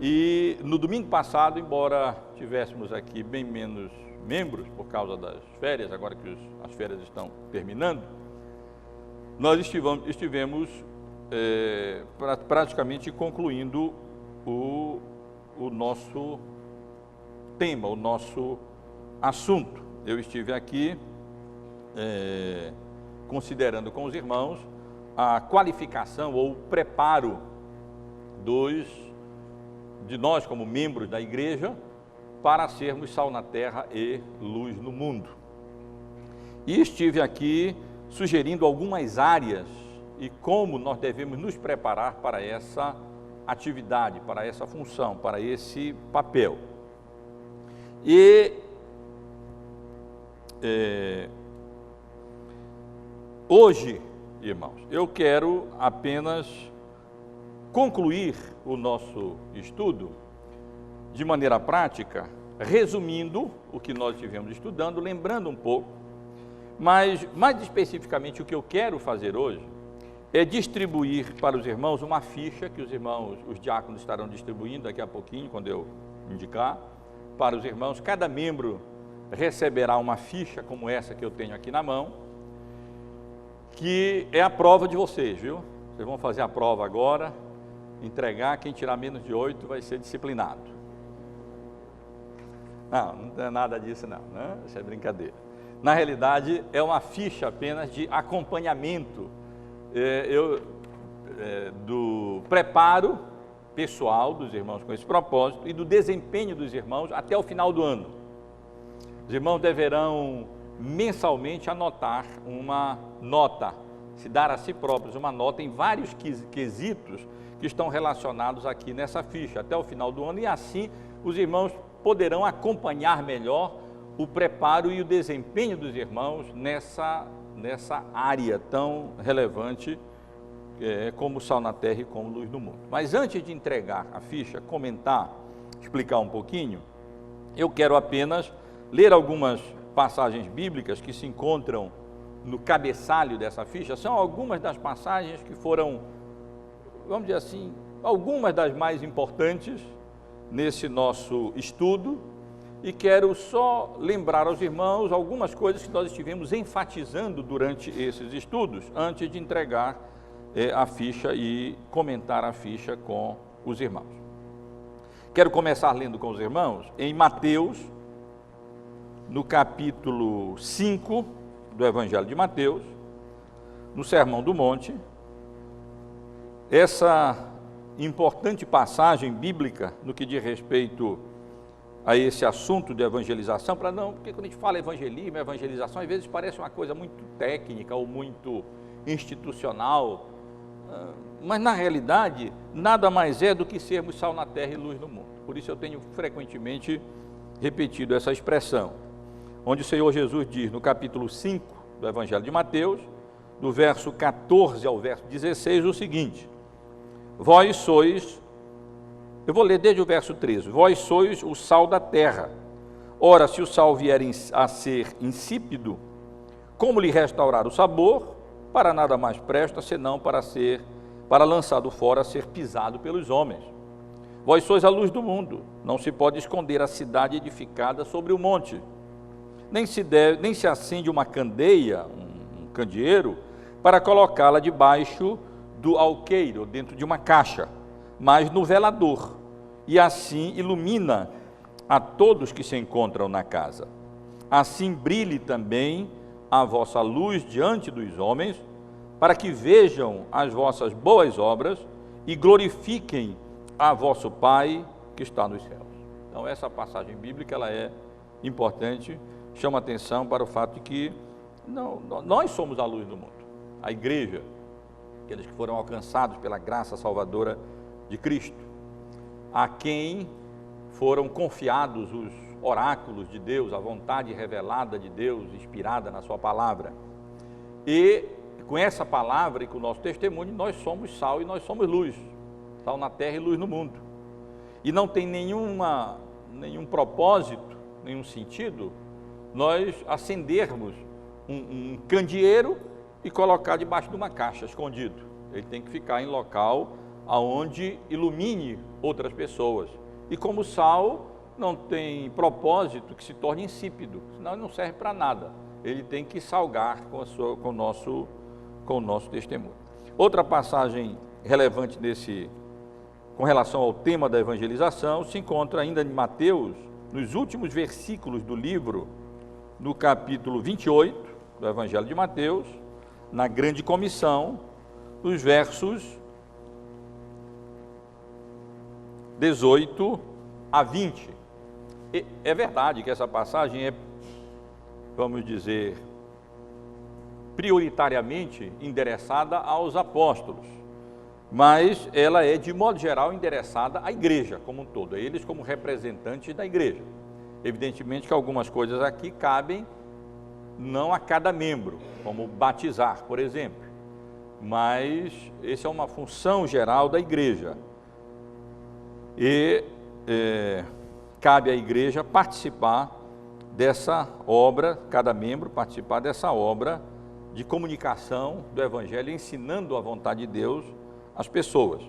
E no domingo passado, embora tivéssemos aqui bem menos membros por causa das férias, agora que as férias estão terminando, nós estivemos praticamente concluindo o nosso tema, o nosso assunto. Eu estive aqui considerando com os irmãos a qualificação ou o preparo de nós como membros da igreja para sermos sal na terra e luz no mundo. E estive aqui sugerindo algumas áreas e como nós devemos nos preparar para essa atividade, para essa função, para esse papel. E hoje, irmãos, eu quero apenas concluir o nosso estudo de maneira prática, resumindo o que nós estivemos estudando, lembrando um pouco, mas mais especificamente o que eu quero fazer hoje é distribuir para os irmãos uma ficha que os diáconos estarão distribuindo daqui a pouquinho, quando eu indicar, para os irmãos. Cada membro receberá uma ficha como essa que eu tenho aqui na mão, que é a prova de vocês, viu? Vocês vão fazer a prova agora, entregar, quem tirar menos de 8 vai ser disciplinado. Não é nada disso não, né? Isso é brincadeira. Na realidade, é uma ficha apenas de acompanhamento do preparo pessoal dos irmãos com esse propósito e do desempenho dos irmãos até o final do ano. Os irmãos deverão mensalmente anotar uma nota, se dar a si próprios uma nota em vários quesitos que estão relacionados aqui nessa ficha até o final do ano, e assim os irmãos poderão acompanhar melhor o preparo e o desempenho dos irmãos nessa área tão relevante como sal na terra e como luz no mundo. Mas antes de entregar a ficha, comentar, explicar um pouquinho, eu quero apenas ler algumas passagens bíblicas que se encontram no cabeçalho dessa ficha. São algumas das passagens que foram, vamos dizer assim, algumas das mais importantes nesse nosso estudo, e quero só lembrar aos irmãos algumas coisas que nós estivemos enfatizando durante esses estudos, antes de entregar a ficha e comentar a ficha com os irmãos. Quero começar lendo com os irmãos em Mateus, no capítulo 5 do Evangelho de Mateus, no Sermão do Monte. Essa importante passagem bíblica no que diz respeito a esse assunto de evangelização, porque quando a gente fala evangelismo, evangelização, às vezes parece uma coisa muito técnica ou muito institucional, mas na realidade nada mais é do que sermos sal na terra e luz no mundo. Por isso eu tenho frequentemente repetido essa expressão, onde o Senhor Jesus diz no capítulo 5 do Evangelho de Mateus, do verso 14 ao verso 16, o seguinte: vós sois, eu vou ler desde o verso 13, vós sois o sal da terra. Ora, se o sal vier a ser insípido, como lhe restaurar o sabor? Para nada mais presta, senão para lançado fora, ser pisado pelos homens. Vós sois a luz do mundo, não se pode esconder a cidade edificada sobre o monte. Nem se acende uma candeia, um candeeiro, para colocá-la debaixo do alqueire, dentro de uma caixa, mas no velador, e assim ilumina a todos que se encontram na casa. Assim brilhe também a vossa luz diante dos homens, para que vejam as vossas boas obras e glorifiquem a vosso Pai que está nos céus. Então essa passagem bíblica ela é importante, chama atenção para o fato de que nós somos a luz do mundo, a igreja, aqueles que foram alcançados pela graça salvadora de Cristo, a quem foram confiados os oráculos de Deus, a vontade revelada de Deus, inspirada na sua palavra. E com essa palavra e com o nosso testemunho, nós somos sal e nós somos luz, sal na terra e luz no mundo. E não tem nenhum propósito, nenhum sentido, nós acendermos um candeeiro e colocar debaixo de uma caixa, escondido. Ele tem que ficar em local aonde ilumine outras pessoas. E como sal não tem propósito que se torne insípido, senão ele não serve para nada. Ele tem que salgar com o nosso testemunho. Outra passagem relevante com relação ao tema da evangelização se encontra ainda em Mateus, nos últimos versículos do livro, no capítulo 28 do Evangelho de Mateus, na grande comissão, nos versos 18 a 20. É verdade que essa passagem é, vamos dizer, prioritariamente endereçada aos apóstolos, mas ela é, de modo geral, endereçada à igreja como um todo, a eles como representantes da igreja. Evidentemente que algumas coisas aqui cabem não a cada membro, como batizar, por exemplo, mas essa é uma função geral da igreja. E cabe à igreja participar dessa obra, cada membro participar dessa obra de comunicação do Evangelho, ensinando a vontade de Deus às pessoas.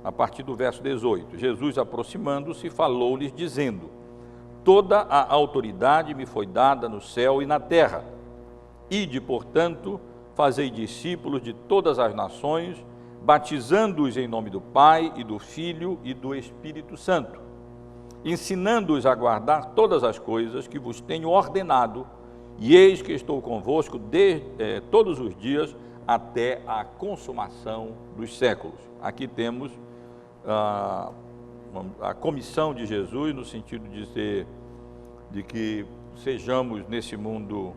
A partir do verso 18, Jesus, aproximando-se, falou-lhes dizendo: toda a autoridade me foi dada no céu e na terra. Ide, portanto, fazei discípulos de todas as nações, batizando-os em nome do Pai e do Filho e do Espírito Santo, ensinando-os a guardar todas as coisas que vos tenho ordenado, e eis que estou convosco todos os dias até a consumação dos séculos. Aqui temos a comissão de Jesus, no sentido de que sejamos nesse mundo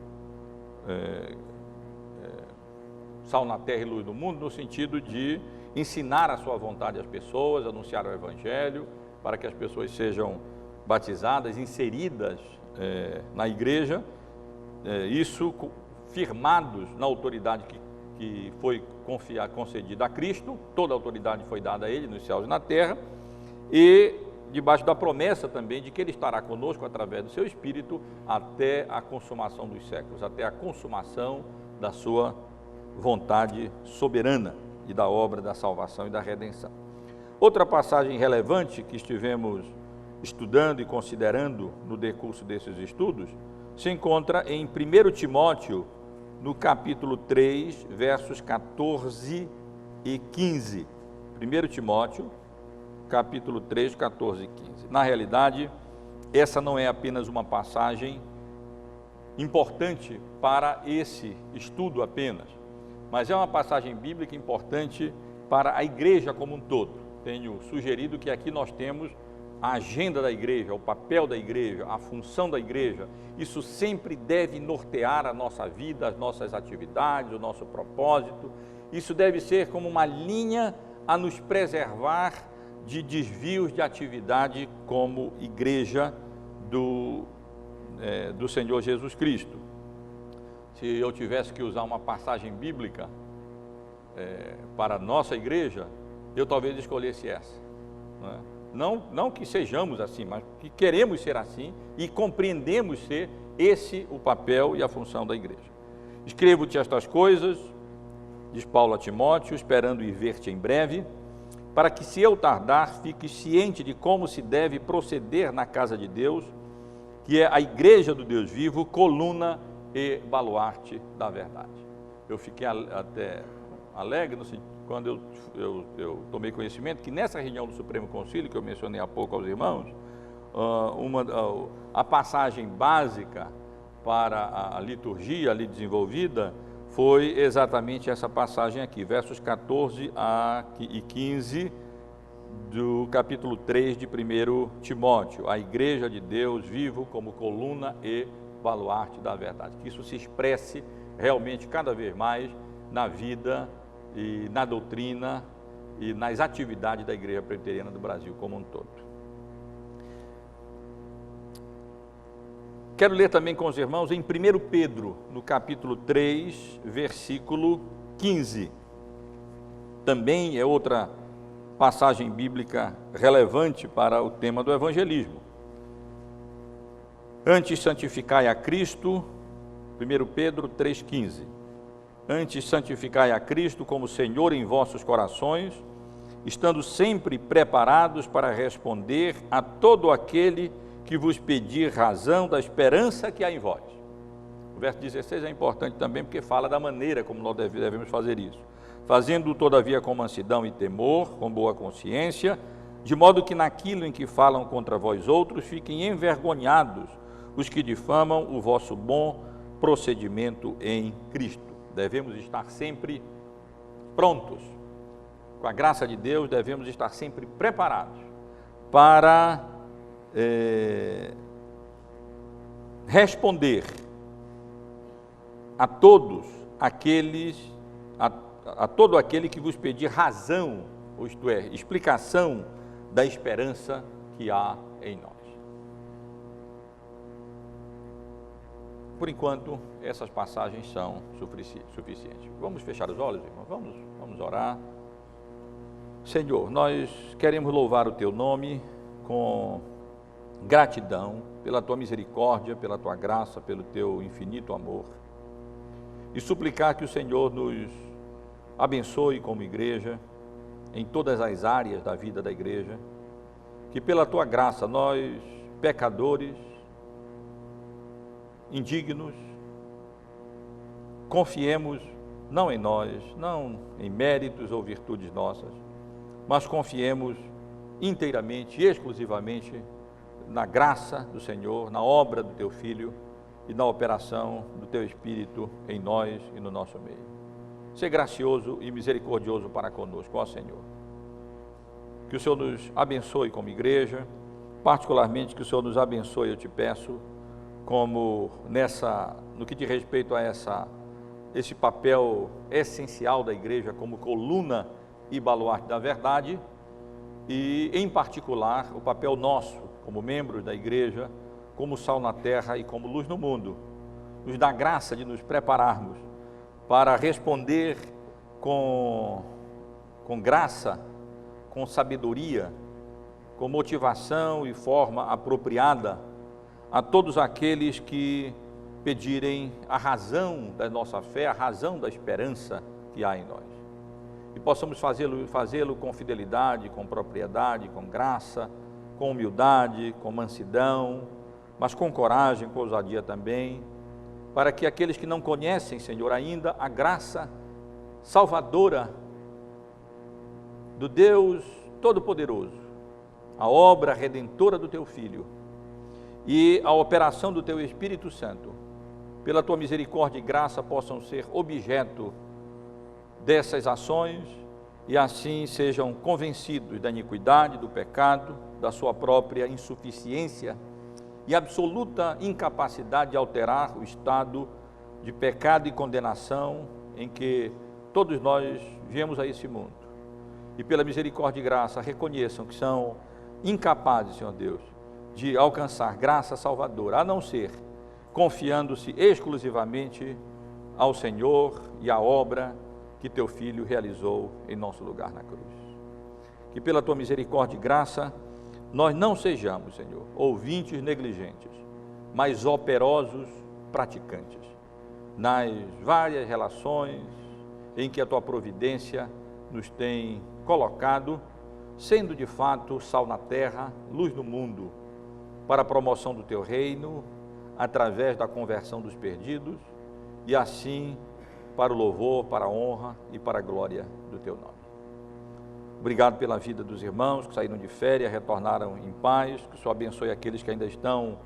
sal na terra e luz do mundo, no sentido de ensinar a sua vontade às pessoas, anunciar o Evangelho, para que as pessoas sejam batizadas, inseridas na igreja, isso firmados na autoridade que foi concedida a Cristo, toda a autoridade foi dada a Ele nos céus e na terra, e debaixo da promessa também de que Ele estará conosco através do Seu Espírito até a consumação dos séculos, até a consumação da Sua vontade soberana e da obra da salvação e da redenção. Outra passagem relevante que estivemos estudando e considerando no decurso desses estudos se encontra em 1 Timóteo, no capítulo 3, versos 14 e 15. 1 Timóteo, capítulo 3, 14 e 15. Na realidade, essa não é apenas uma passagem importante para esse estudo apenas, mas é uma passagem bíblica importante para a igreja como um todo. Tenho sugerido que aqui nós temos a agenda da igreja, o papel da igreja, a função da igreja. Isso sempre deve nortear a nossa vida, as nossas atividades, o nosso propósito. Isso deve ser como uma linha a nos preservar de desvios de atividade como igreja do Senhor Jesus Cristo. Se eu tivesse que usar uma passagem bíblica para a nossa igreja, eu talvez escolhesse essa. Não que sejamos assim, mas que queremos ser assim e compreendemos ser esse o papel e a função da igreja. Escrevo-te estas coisas, diz Paulo a Timóteo, esperando ir ver-te em breve, para que, se eu tardar, fiques ciente de como se deve proceder na casa de Deus, que é a igreja do Deus vivo, coluna e baluarte da verdade. Eu fiquei até alegre quando eu tomei conhecimento que nessa reunião do Supremo Concílio, que eu mencionei há pouco aos irmãos, a passagem básica para a liturgia ali desenvolvida foi exatamente essa passagem aqui, versos 14 e 15 do capítulo 3 de 1 Timóteo, a igreja de Deus vivo como coluna e baluarte da verdade, que isso se expresse realmente cada vez mais na vida e na doutrina e nas atividades da Igreja Presbiteriana do Brasil como um todo. Quero ler também com os irmãos em 1 Pedro, no capítulo 3, versículo 15. Também é outra passagem bíblica relevante para o tema do evangelismo. Antes santificai a Cristo, 1 Pedro 3,15. Antes santificai a Cristo como Senhor em vossos corações, estando sempre preparados para responder a todo aquele que vos pedir razão da esperança que há em vós. O verso 16 é importante também porque fala da maneira como nós devemos fazer isso. Fazendo todavia com mansidão e temor, com boa consciência, de modo que naquilo em que falam contra vós outros, fiquem envergonhados os que difamam o vosso bom procedimento em Cristo. Devemos estar sempre prontos. Com a graça de Deus, devemos estar sempre preparados para responder a todos aqueles, a todo aquele que vos pedir razão, isto é, explicação da esperança que há em nós. Por enquanto, essas passagens são suficientes. Vamos fechar os olhos, irmãos? Vamos orar. Senhor, nós queremos louvar o Teu nome com gratidão pela Tua misericórdia, pela Tua graça, pelo Teu infinito amor. E suplicar que o Senhor nos abençoe como igreja, em todas as áreas da vida da igreja, que pela Tua graça nós, pecadores, indignos, confiemos não em nós, não em méritos ou virtudes nossas, mas confiemos inteiramente e exclusivamente na graça do Senhor, na obra do Teu Filho e na operação do Teu Espírito em nós e no nosso meio. Ser gracioso e misericordioso para conosco, ó Senhor. Que o Senhor nos abençoe como igreja, particularmente que o Senhor nos abençoe, eu te peço, como no que diz respeito a esse papel essencial da igreja como coluna e baluarte da verdade, e em particular o papel nosso como membros da igreja, como sal na terra e como luz no mundo. Nos dá graça de nos prepararmos para responder com graça, com sabedoria, com motivação e forma apropriada a todos aqueles que pedirem a razão da nossa fé, a razão da esperança que há em nós. E possamos fazê-lo com fidelidade, com propriedade, com graça, com humildade, com mansidão, mas com coragem, com ousadia também, para que aqueles que não conhecem, Senhor, ainda a graça salvadora do Deus Todo-Poderoso, a obra redentora do Teu Filho e a operação do Teu Espírito Santo, pela Tua misericórdia e graça, possam ser objeto dessas ações e assim sejam convencidos da iniquidade, do pecado, da sua própria insuficiência e absoluta incapacidade de alterar o estado de pecado e condenação em que todos nós viemos a esse mundo. E pela misericórdia e graça reconheçam que são incapazes, Senhor Deus, de alcançar graça salvadora, a não ser confiando-se exclusivamente ao Senhor e à obra que Teu Filho realizou em nosso lugar na cruz. Que pela Tua misericórdia e graça nós não sejamos, Senhor, ouvintes negligentes, mas operosos praticantes, nas várias relações em que a Tua providência nos tem colocado, sendo de fato sal na terra, luz no mundo, para a promoção do Teu reino, através da conversão dos perdidos, e assim para o louvor, para a honra e para a glória do Teu nome. Obrigado pela vida dos irmãos que saíram de férias, retornaram em paz, que o Senhor abençoe aqueles que ainda estão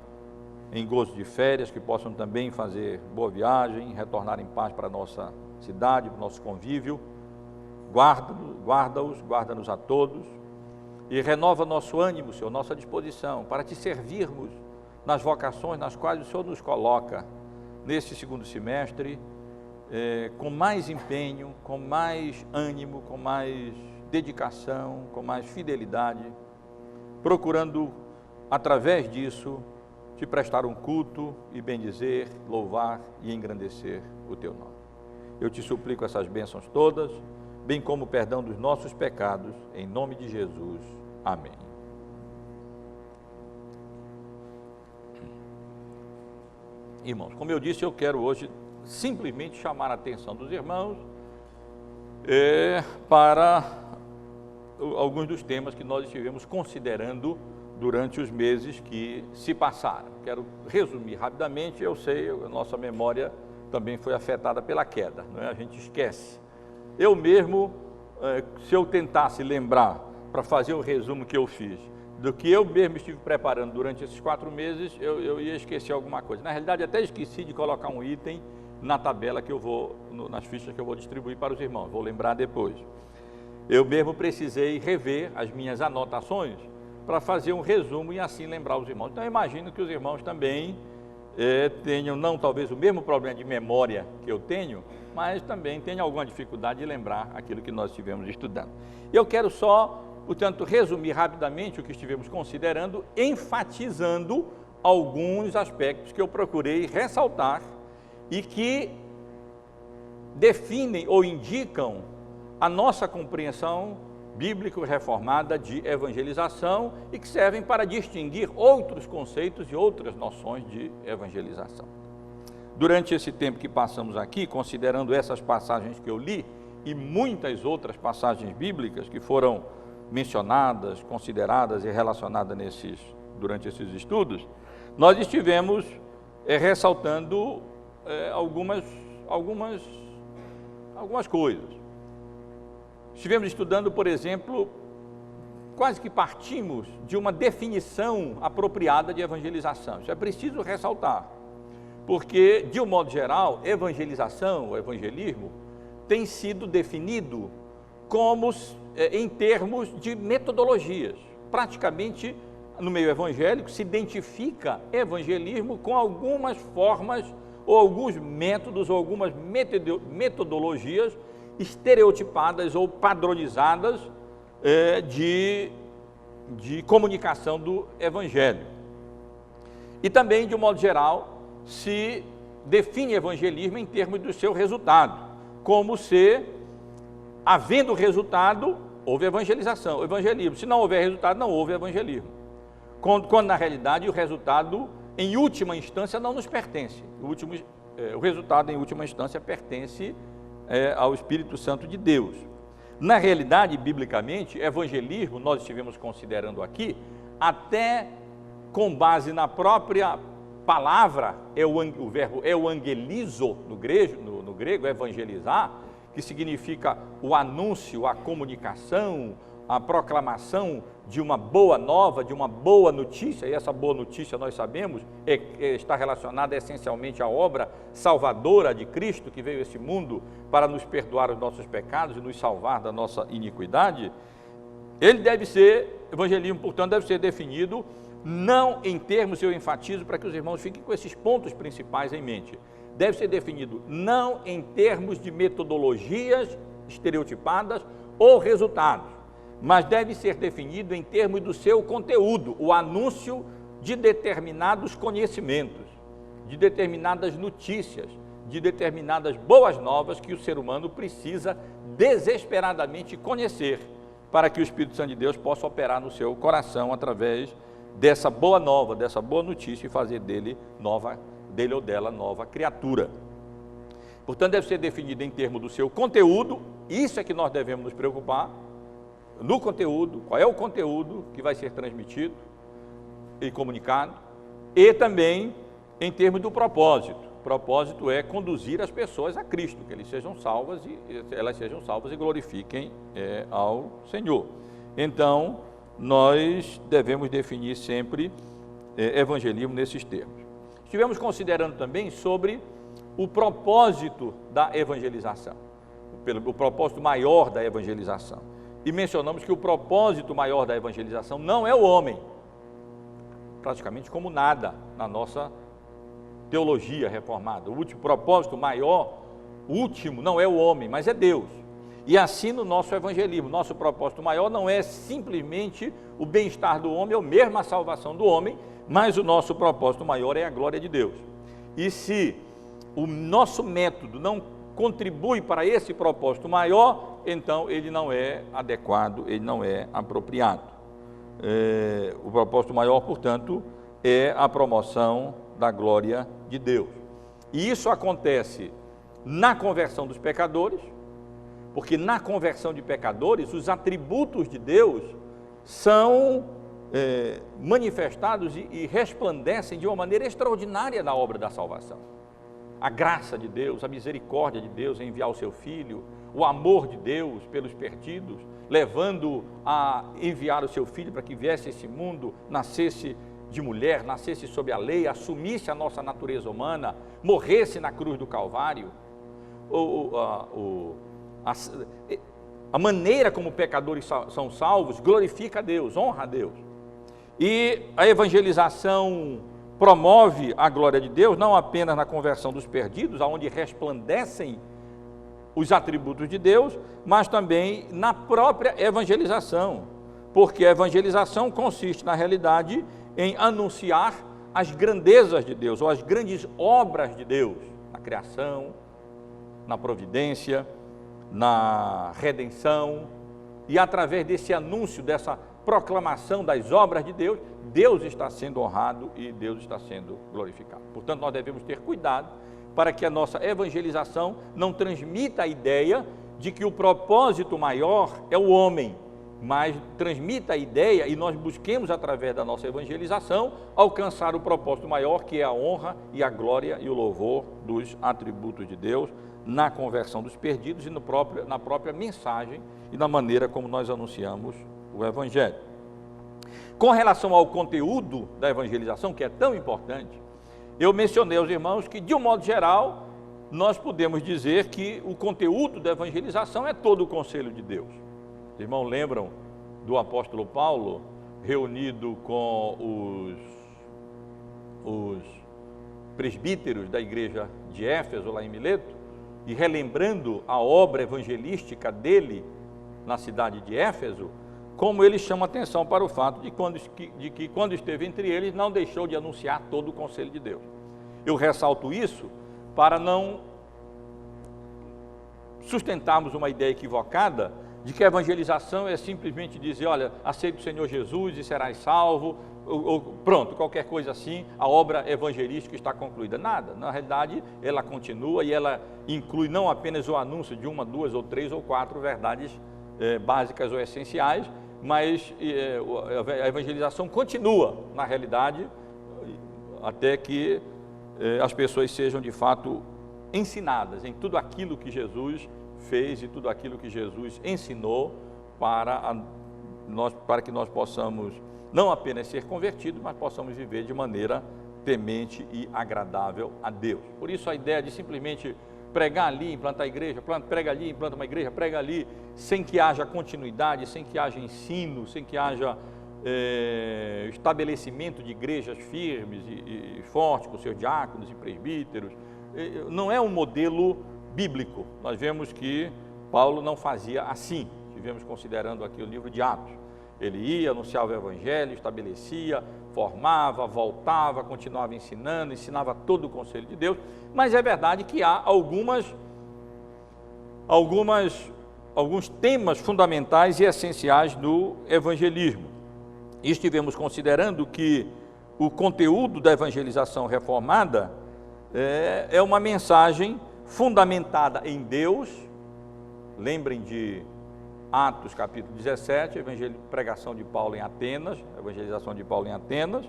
em gozo de férias, que possam também fazer boa viagem, retornar em paz para a nossa cidade, para o nosso convívio. Guarda-os, guarda-nos a todos e renova nosso ânimo, Senhor, nossa disposição para Te servirmos nas vocações nas quais o Senhor nos coloca neste segundo semestre, com mais empenho, com mais ânimo, com mais dedicação, com mais fidelidade, procurando, através disso, Te prestar um culto e bendizer, louvar e engrandecer o Teu nome. Eu Te suplico essas bênçãos todas, bem como o perdão dos nossos pecados, em nome de Jesus. Amém. Irmãos, como eu disse, eu quero hoje simplesmente chamar a atenção dos irmãos para alguns dos temas que nós estivemos considerando durante os meses que se passaram. Quero resumir rapidamente. Eu sei, a nossa memória também foi afetada pela queda, não é? A gente esquece. Eu mesmo, se eu tentasse lembrar, para fazer o resumo que eu fiz, do que eu mesmo estive preparando durante esses 4 meses, eu ia esquecer alguma coisa. Na realidade, até esqueci de colocar um item na tabela que eu vou, nas fichas que eu vou distribuir para os irmãos, vou lembrar depois. Eu mesmo precisei rever as minhas anotações para fazer um resumo e assim lembrar os irmãos. Então, eu imagino que os irmãos também tenham, não talvez o mesmo problema de memória que eu tenho, mas também tenham alguma dificuldade de lembrar aquilo que nós estivemos estudando. Eu quero só, portanto, resumir rapidamente o que estivemos considerando, enfatizando alguns aspectos que eu procurei ressaltar e que definem ou indicam a nossa compreensão bíblico-reformada de evangelização e que servem para distinguir outros conceitos e outras noções de evangelização. Durante esse tempo que passamos aqui, considerando essas passagens que eu li e muitas outras passagens bíblicas que foram mencionadas, consideradas e relacionadas durante esses estudos, nós estivemos ressaltando algumas coisas. Estivemos estudando, por exemplo, quase que partimos de uma definição apropriada de evangelização. Isso é preciso ressaltar, porque, de um modo geral, evangelização, o evangelismo, tem sido definido como em termos de metodologias. Praticamente, no meio evangélico, se identifica evangelismo com algumas formas ou alguns métodos ou algumas metodologias estereotipadas ou padronizadas de comunicação do evangelho. E também, de um modo geral, se define evangelismo em termos do seu resultado, como se, havendo resultado, houve evangelização, evangelismo. Se não houver resultado, não houve evangelismo. Quando na realidade o resultado, em última instância, não nos pertence. O resultado, em última instância, pertence ao Espírito Santo de Deus. Na realidade, biblicamente, evangelismo, nós estivemos considerando aqui, até com base na própria palavra, o verbo euangelizo no grego, evangelizar, que significa o anúncio, a comunicação, a proclamação de uma boa nova, de uma boa notícia, e essa boa notícia, nós sabemos, está relacionada essencialmente à obra salvadora de Cristo, que veio a esse mundo para nos perdoar os nossos pecados e nos salvar da nossa iniquidade. Evangelismo, portanto, deve ser definido não em termos, eu enfatizo para que os irmãos fiquem com esses pontos principais em mente, deve ser definido não em termos de metodologias estereotipadas ou resultados, mas deve ser definido em termos do seu conteúdo, o anúncio de determinados conhecimentos, de determinadas notícias, de determinadas boas novas que o ser humano precisa desesperadamente conhecer, para que o Espírito Santo de Deus possa operar no seu coração através dessa boa nova, dessa boa notícia e fazer dele ou dela nova criatura. Portanto, deve ser definido em termos do seu conteúdo, isso é que nós devemos nos preocupar, no conteúdo, qual é o conteúdo que vai ser transmitido e comunicado, e também em termos do propósito. O propósito é conduzir as pessoas a Cristo, que elas sejam salvas e glorifiquem ao Senhor. Então, nós devemos definir sempre evangelismo nesses termos. Estivemos considerando também sobre o propósito da evangelização, o propósito maior da evangelização. E mencionamos que o propósito maior da evangelização não é o homem, praticamente como nada na nossa teologia reformada. O propósito maior, o último, não é o homem, mas é Deus. E assim no nosso evangelismo, nosso propósito maior não é simplesmente o bem-estar do homem ou mesmo a salvação do homem, mas o nosso propósito maior é a glória de Deus. E se o nosso método não contribui para esse propósito maior, então ele não é adequado, ele não é apropriado. O propósito maior, portanto, é a promoção da glória de Deus. E isso acontece na conversão dos pecadores, porque na conversão de pecadores, os atributos de Deus são manifestados e resplandecem de uma maneira extraordinária na obra da salvação. A graça de Deus, a misericórdia de Deus em enviar o seu Filho, o amor de Deus pelos perdidos, levando a enviar o seu Filho para que viesse a esse mundo, nascesse de mulher, nascesse sob a lei, assumisse a nossa natureza humana, morresse na cruz do Calvário. A maneira como pecadores são salvos glorifica a Deus, honra a Deus. E a evangelização promove a glória de Deus, não apenas na conversão dos perdidos, aonde resplandecem os atributos de Deus, mas também na própria evangelização, porque a evangelização consiste, na realidade, em anunciar as grandezas de Deus, ou as grandes obras de Deus, na criação, na providência, na redenção, e através desse anúncio, dessa proclamação das obras de Deus, Deus está sendo honrado e Deus está sendo glorificado. Portanto, nós devemos ter cuidado para que a nossa evangelização não transmita a ideia de que o propósito maior é o homem, mas transmita a ideia e nós busquemos, através da nossa evangelização, alcançar o propósito maior, que é a honra e a glória e o louvor dos atributos de Deus, na conversão dos perdidos e na própria mensagem e na maneira como nós anunciamos o Evangelho. Com relação ao conteúdo da evangelização, que é tão importante, eu mencionei aos irmãos que, de um modo geral, nós podemos dizer que o conteúdo da evangelização é todo o conselho de Deus. Os irmãos lembram do apóstolo Paulo, reunido com os presbíteros da igreja de Éfeso, lá em Mileto, e relembrando a obra evangelística dele na cidade de Éfeso, como ele chama atenção para o fato de que quando esteve entre eles, não deixou de anunciar todo o conselho de Deus. Eu ressalto isso para não sustentarmos uma ideia equivocada de que a evangelização é simplesmente dizer, olha, aceita o Senhor Jesus e serás salvo, ou pronto, qualquer coisa assim, a obra evangelística está concluída. Nada, na realidade, ela continua e ela inclui não apenas o anúncio de uma, duas ou três ou quatro verdades básicas ou essenciais, mas a evangelização continua, na realidade, até que as pessoas sejam de fato ensinadas em tudo aquilo que Jesus fez e tudo aquilo que Jesus ensinou para que nós possamos não apenas ser convertidos, mas possamos viver de maneira temente e agradável a Deus. Por isso a ideia de simplesmente pregar ali, implantar a igreja, prega ali, implanta uma igreja, prega ali, sem que haja continuidade, sem que haja ensino, sem que haja estabelecimento de igrejas firmes e fortes, com seus diáconos e presbíteros, não é um modelo bíblico. Nós vemos que Paulo não fazia assim, estivemos considerando aqui o livro de Atos. Ele ia, anunciava o evangelho, estabelecia, formava, voltava, continuava ensinando, ensinava todo o conselho de Deus, mas é verdade que há alguns temas fundamentais e essenciais do evangelismo. E estivemos considerando que o conteúdo da evangelização reformada é uma mensagem fundamentada em Deus. Lembrem de Atos capítulo 17, pregação de Paulo em Atenas, evangelização de Paulo em Atenas,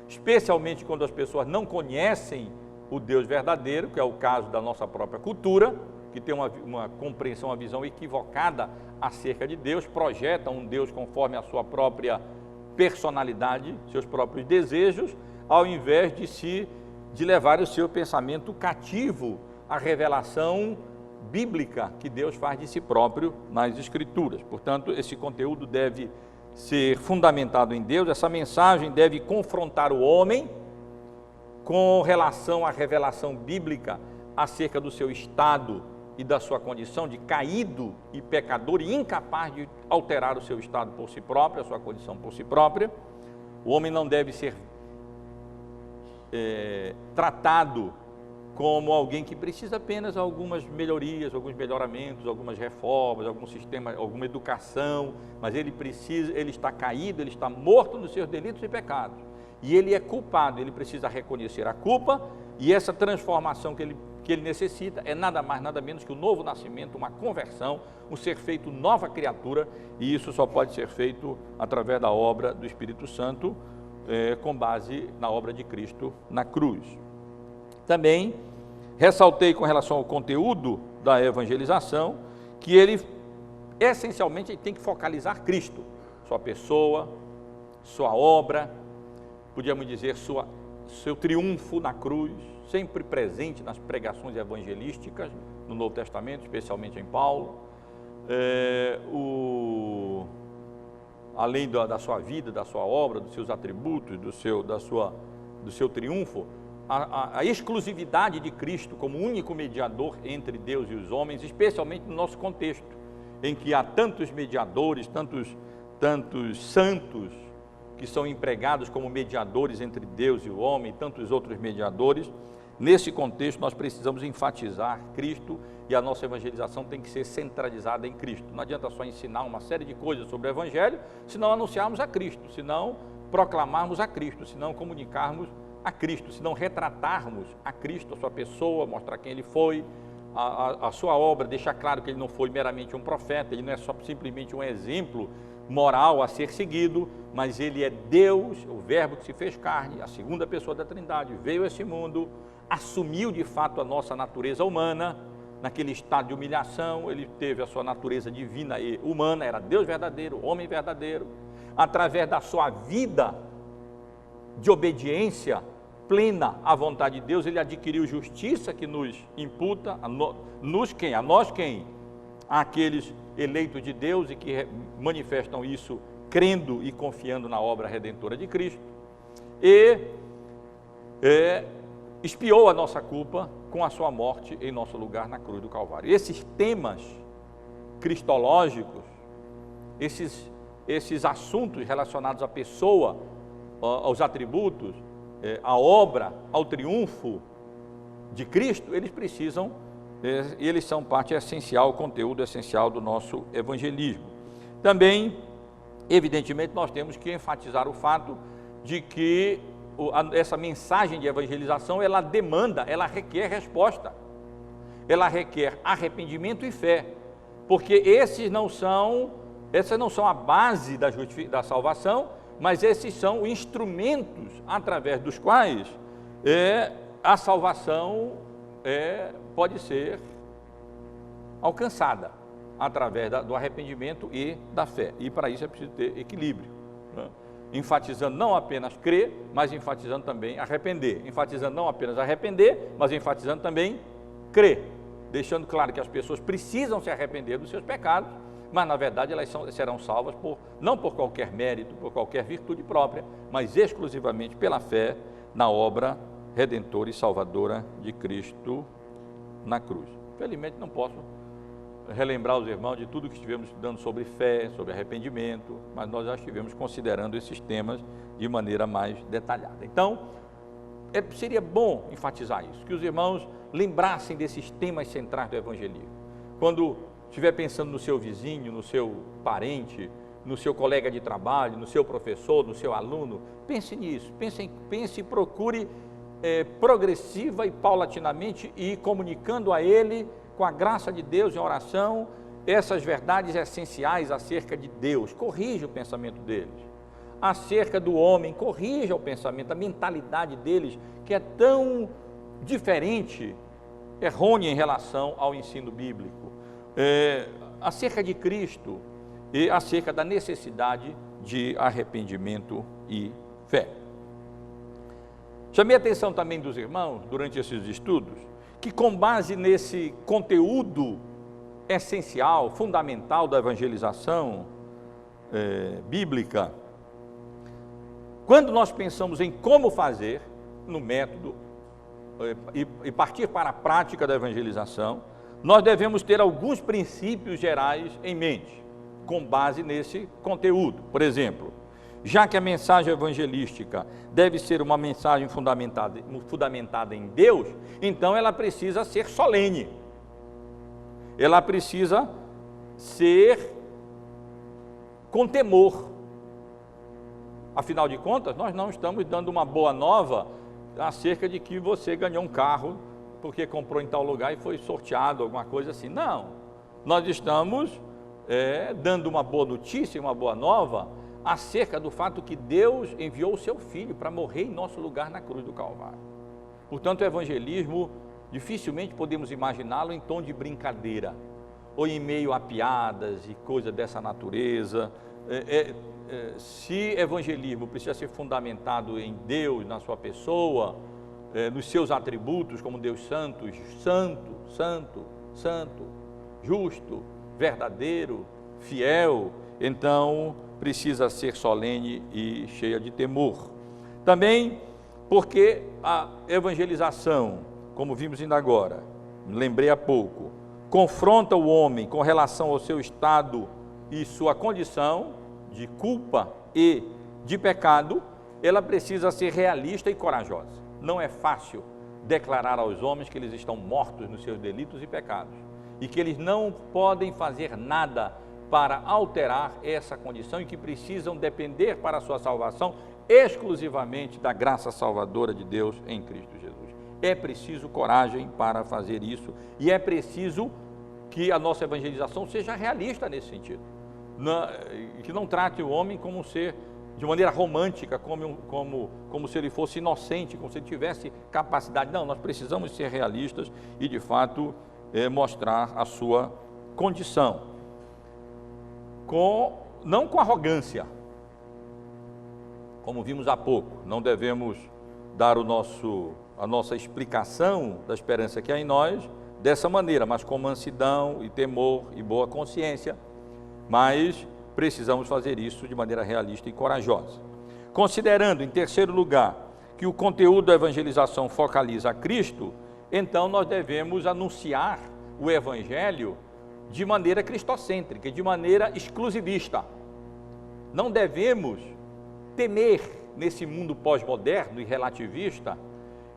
especialmente quando as pessoas não conhecem o Deus verdadeiro, que é o caso da nossa própria cultura, que tem uma compreensão, uma visão equivocada acerca de Deus, projeta um Deus conforme a sua própria personalidade, seus próprios desejos, ao invés de levar o seu pensamento cativo à revelação bíblica que Deus faz de si próprio nas Escrituras. Portanto, esse conteúdo deve ser fundamentado em Deus, essa mensagem deve confrontar o homem com relação à revelação bíblica acerca do seu estado e da sua condição de caído e pecador e incapaz de alterar o seu estado por si próprio, a sua condição por si própria. O homem não deve ser tratado como alguém que precisa apenas algumas melhorias, alguns melhoramentos, algumas reformas, algum sistema, alguma educação, mas ele está caído, ele está morto nos seus delitos e pecados. E ele é culpado, ele precisa reconhecer a culpa e essa transformação que que ele necessita é nada mais, nada menos que o novo nascimento, uma conversão, um ser feito nova criatura, e isso só pode ser feito através da obra do Espírito Santo, com base na obra de Cristo na cruz. Também ressaltei com relação ao conteúdo da evangelização, que ele essencialmente tem que focalizar Cristo, sua pessoa, sua obra, podíamos dizer seu triunfo na cruz, sempre presente nas pregações evangelísticas no Novo Testamento, especialmente em Paulo, além da sua vida, da sua obra, dos seus atributos, do seu triunfo, a exclusividade de Cristo como único mediador entre Deus e os homens, especialmente no nosso contexto, em que há tantos mediadores, tantos santos que são empregados como mediadores entre Deus e o homem, tantos outros mediadores. Nesse contexto, nós precisamos enfatizar Cristo, e a nossa evangelização tem que ser centralizada em Cristo. Não adianta só ensinar uma série de coisas sobre o Evangelho, se não anunciarmos a Cristo, se não proclamarmos a Cristo, se não comunicarmos a Cristo, se não retratarmos a Cristo, a sua pessoa, mostrar quem ele foi, a sua obra, deixar claro que ele não foi meramente um profeta, ele não é só simplesmente um exemplo moral a ser seguido, mas ele é Deus, o Verbo que se fez carne, a segunda pessoa da Trindade, veio a esse mundo, assumiu de fato a nossa natureza humana, naquele estado de humilhação, ele teve a sua natureza divina e humana, era Deus verdadeiro, homem verdadeiro, através da sua vida de obediência plena à vontade de Deus, ele adquiriu justiça que nos imputa, a nós quem? Aqueles eleitos de Deus e que manifestam isso crendo e confiando na obra redentora de Cristo, e expiou a nossa culpa com a sua morte em nosso lugar na cruz do Calvário. Esses temas cristológicos, esses assuntos relacionados à pessoa, aos atributos, à obra, ao triunfo de Cristo, eles são parte essencial, conteúdo essencial do nosso evangelismo. Também, evidentemente, nós temos que enfatizar o fato de que essa mensagem de evangelização, ela requer resposta, ela requer arrependimento e fé, porque essas não são a base da salvação, mas esses são instrumentos através dos quais a salvação pode ser alcançada, através do arrependimento e da fé, e para isso é preciso ter equilíbrio, né? Enfatizando não apenas crer, mas enfatizando também arrepender, enfatizando não apenas arrepender, mas enfatizando também crer, deixando claro que as pessoas precisam se arrepender dos seus pecados, mas na verdade elas serão salvas não por qualquer mérito, por qualquer virtude própria, mas exclusivamente pela fé na obra redentora e salvadora de Cristo na cruz. Felizmente não posso relembrar os irmãos de tudo que estivemos estudando sobre fé, sobre arrependimento, mas nós já estivemos considerando esses temas de maneira mais detalhada. Então, seria bom enfatizar isso, que os irmãos lembrassem desses temas centrais do evangelismo. Quando estiver pensando no seu vizinho, no seu parente, no seu colega de trabalho, no seu professor, no seu aluno, pense nisso, pense e procure progressiva e paulatinamente ir comunicando a ele, com a graça de Deus em oração, essas verdades essenciais acerca de Deus. Corrija o pensamento deles. Acerca do homem, corrija o pensamento, a mentalidade deles, que é tão diferente, errônea em relação ao ensino bíblico. Acerca de Cristo e acerca da necessidade de arrependimento e fé. Chamei a atenção também dos irmãos, durante esses estudos, que com base nesse conteúdo essencial, fundamental da evangelização bíblica, quando nós pensamos em como fazer, no método, e partir para a prática da evangelização, nós devemos ter alguns princípios gerais em mente, com base nesse conteúdo. Por exemplo, já que a mensagem evangelística deve ser uma mensagem fundamentada em Deus, então ela precisa ser solene, ela precisa ser com temor. Afinal de contas, nós não estamos dando uma boa nova acerca de que você ganhou um carro porque comprou em tal lugar e foi sorteado, alguma coisa assim. Não, nós estamos dando uma boa notícia, uma boa nova, acerca do fato que Deus enviou o seu Filho para morrer em nosso lugar na cruz do Calvário. Portanto, o evangelismo, dificilmente podemos imaginá-lo em tom de brincadeira, ou em meio a piadas e coisas dessa natureza. Se evangelismo precisa ser fundamentado em Deus, na sua pessoa, nos seus atributos, como Deus santo, justo, verdadeiro, fiel, então precisa ser solene e cheia de temor. Também porque a evangelização, como vimos ainda agora, lembrei há pouco, confronta o homem com relação ao seu estado e sua condição de culpa e de pecado, ela precisa ser realista e corajosa. Não é fácil declarar aos homens que eles estão mortos nos seus delitos e pecados e que eles não podem fazer nada para alterar essa condição e que precisam depender para a sua salvação exclusivamente da graça salvadora de Deus em Cristo Jesus. É preciso coragem para fazer isso e é preciso que a nossa evangelização seja realista nesse sentido, que não trate o homem como um ser de maneira romântica, como se ele fosse inocente, como se ele tivesse capacidade. Não, nós precisamos ser realistas e de fato mostrar a sua condição, não com arrogância, como vimos há pouco. Não devemos dar a nossa explicação da esperança que há em nós dessa maneira, mas com mansidão e temor e boa consciência, mas precisamos fazer isso de maneira realista e corajosa. Considerando, em terceiro lugar, que o conteúdo da evangelização focaliza a Cristo, então nós devemos anunciar o Evangelho de maneira cristocêntrica, de maneira exclusivista. Não devemos temer nesse mundo pós-moderno e relativista,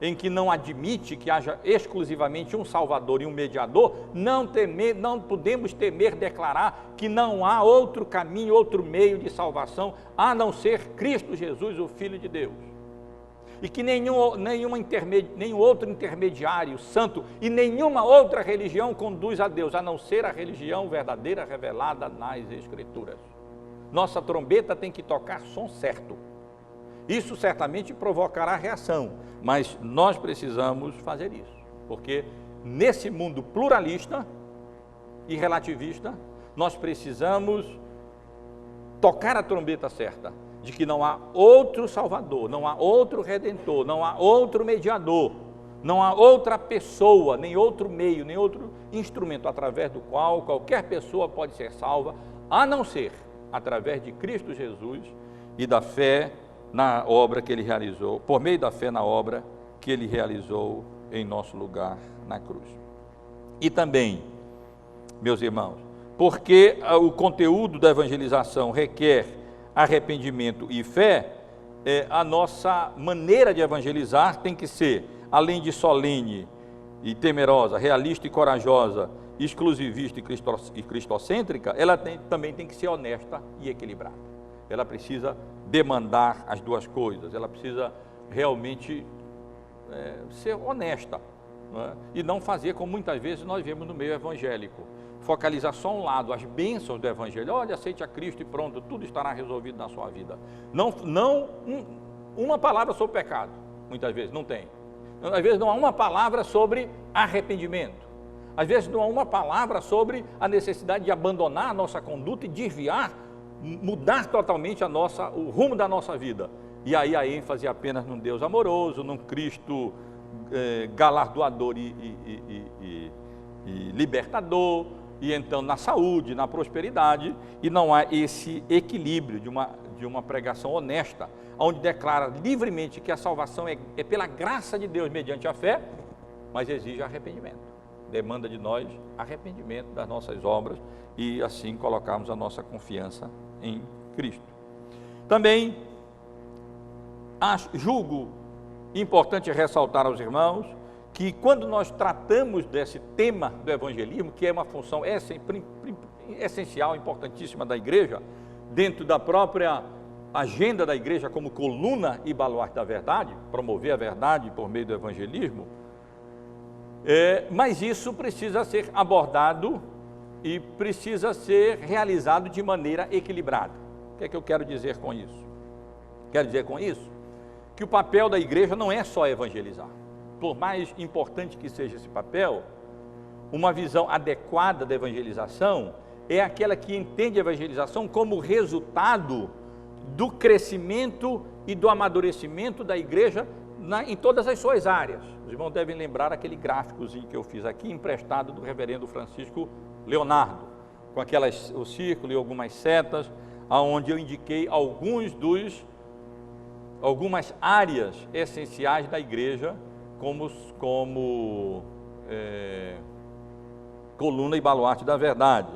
em que não admite que haja exclusivamente um Salvador e um mediador, não podemos temer declarar que não há outro caminho, outro meio de salvação, a não ser Cristo Jesus, o Filho de Deus. E que nenhum outro intermediário santo e nenhuma outra religião conduz a Deus, a não ser a religião verdadeira revelada nas Escrituras. Nossa trombeta tem que tocar som certo. Isso certamente provocará reação, mas nós precisamos fazer isso, porque nesse mundo pluralista e relativista, nós precisamos tocar a trombeta certa, de que não há outro Salvador, não há outro Redentor, não há outro mediador, não há outra pessoa, nem outro meio, nem outro instrumento através do qual qualquer pessoa pode ser salva, a não ser através de Cristo Jesus e da fé na obra que Ele realizou, por meio da fé na obra que Ele realizou em nosso lugar na cruz. E também, meus irmãos, porque o conteúdo da evangelização requer arrependimento e fé, a nossa maneira de evangelizar tem que ser, além de solene e temerosa, realista e corajosa, exclusivista e cristocêntrica, ela também tem que ser honesta e equilibrada. Ela precisa demandar as duas coisas, ela precisa realmente ser honesta, não é? E não fazer como muitas vezes nós vemos no meio evangélico, focalizar só um lado, as bênçãos do Evangelho. Olha, aceite a Cristo e pronto, tudo estará resolvido na sua vida. Uma palavra sobre pecado, muitas vezes não tem. Às vezes não há uma palavra sobre arrependimento. Às vezes não há uma palavra sobre a necessidade de abandonar a nossa conduta e desviar, mudar totalmente o rumo da nossa vida. E aí a ênfase é apenas num Deus amoroso, num Cristo galardoador e libertador, e então na saúde, na prosperidade, e não há esse equilíbrio de uma pregação honesta, onde declara livremente que a salvação é pela graça de Deus mediante a fé, mas exige arrependimento, demanda de nós arrependimento das nossas obras e assim colocarmos a nossa confiança em Cristo. Também julgo importante ressaltar aos irmãos que quando nós tratamos desse tema do evangelismo, que é uma função essencial, importantíssima da igreja, dentro da própria agenda da igreja como coluna e baluarte da verdade, promover a verdade por meio do evangelismo, Mas isso precisa ser abordado e precisa ser realizado de maneira equilibrada. O que é que eu quero dizer com isso? Quero dizer com isso que o papel da igreja não é só evangelizar. Por mais importante que seja esse papel, uma visão adequada da evangelização é aquela que entende a evangelização como resultado do crescimento e do amadurecimento da igreja em todas as suas áreas. Os irmãos devem lembrar aquele gráficozinho que eu fiz aqui, emprestado do reverendo Francisco Leonardo, com o círculo e algumas setas, onde eu indiquei algumas áreas essenciais da igreja como coluna e baluarte da verdade.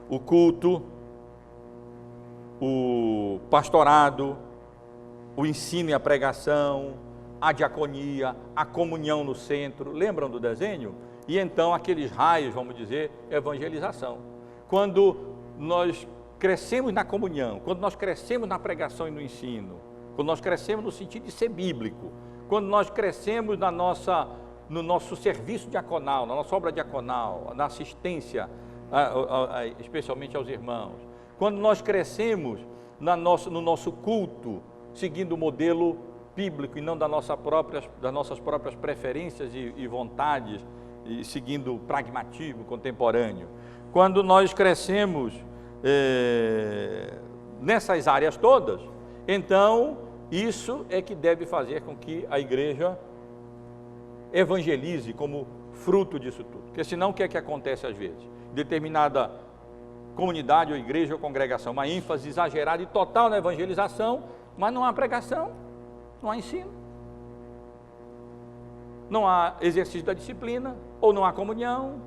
O culto, o pastorado, o ensino e a pregação, a diaconia, a comunhão no centro. Lembram do desenho? E então aqueles raios, vamos dizer, evangelização. Quando nós crescemos na comunhão, quando nós crescemos na pregação e no ensino, quando nós crescemos no sentido de ser bíblico, quando nós crescemos no nosso serviço diaconal, na nossa obra diaconal, na assistência, especialmente aos irmãos, quando nós crescemos no nosso culto, seguindo o modelo bíblico e não das nossas próprias preferências e vontades, e seguindo o pragmatismo contemporâneo, quando nós crescemos nessas áreas todas, então isso é que deve fazer com que a igreja evangelize como fruto disso tudo. Porque senão o que é que acontece às vezes? Determinada comunidade ou igreja ou congregação, uma ênfase exagerada e total na evangelização, mas não há pregação, não há ensino, não há exercício da disciplina, ou não há comunhão,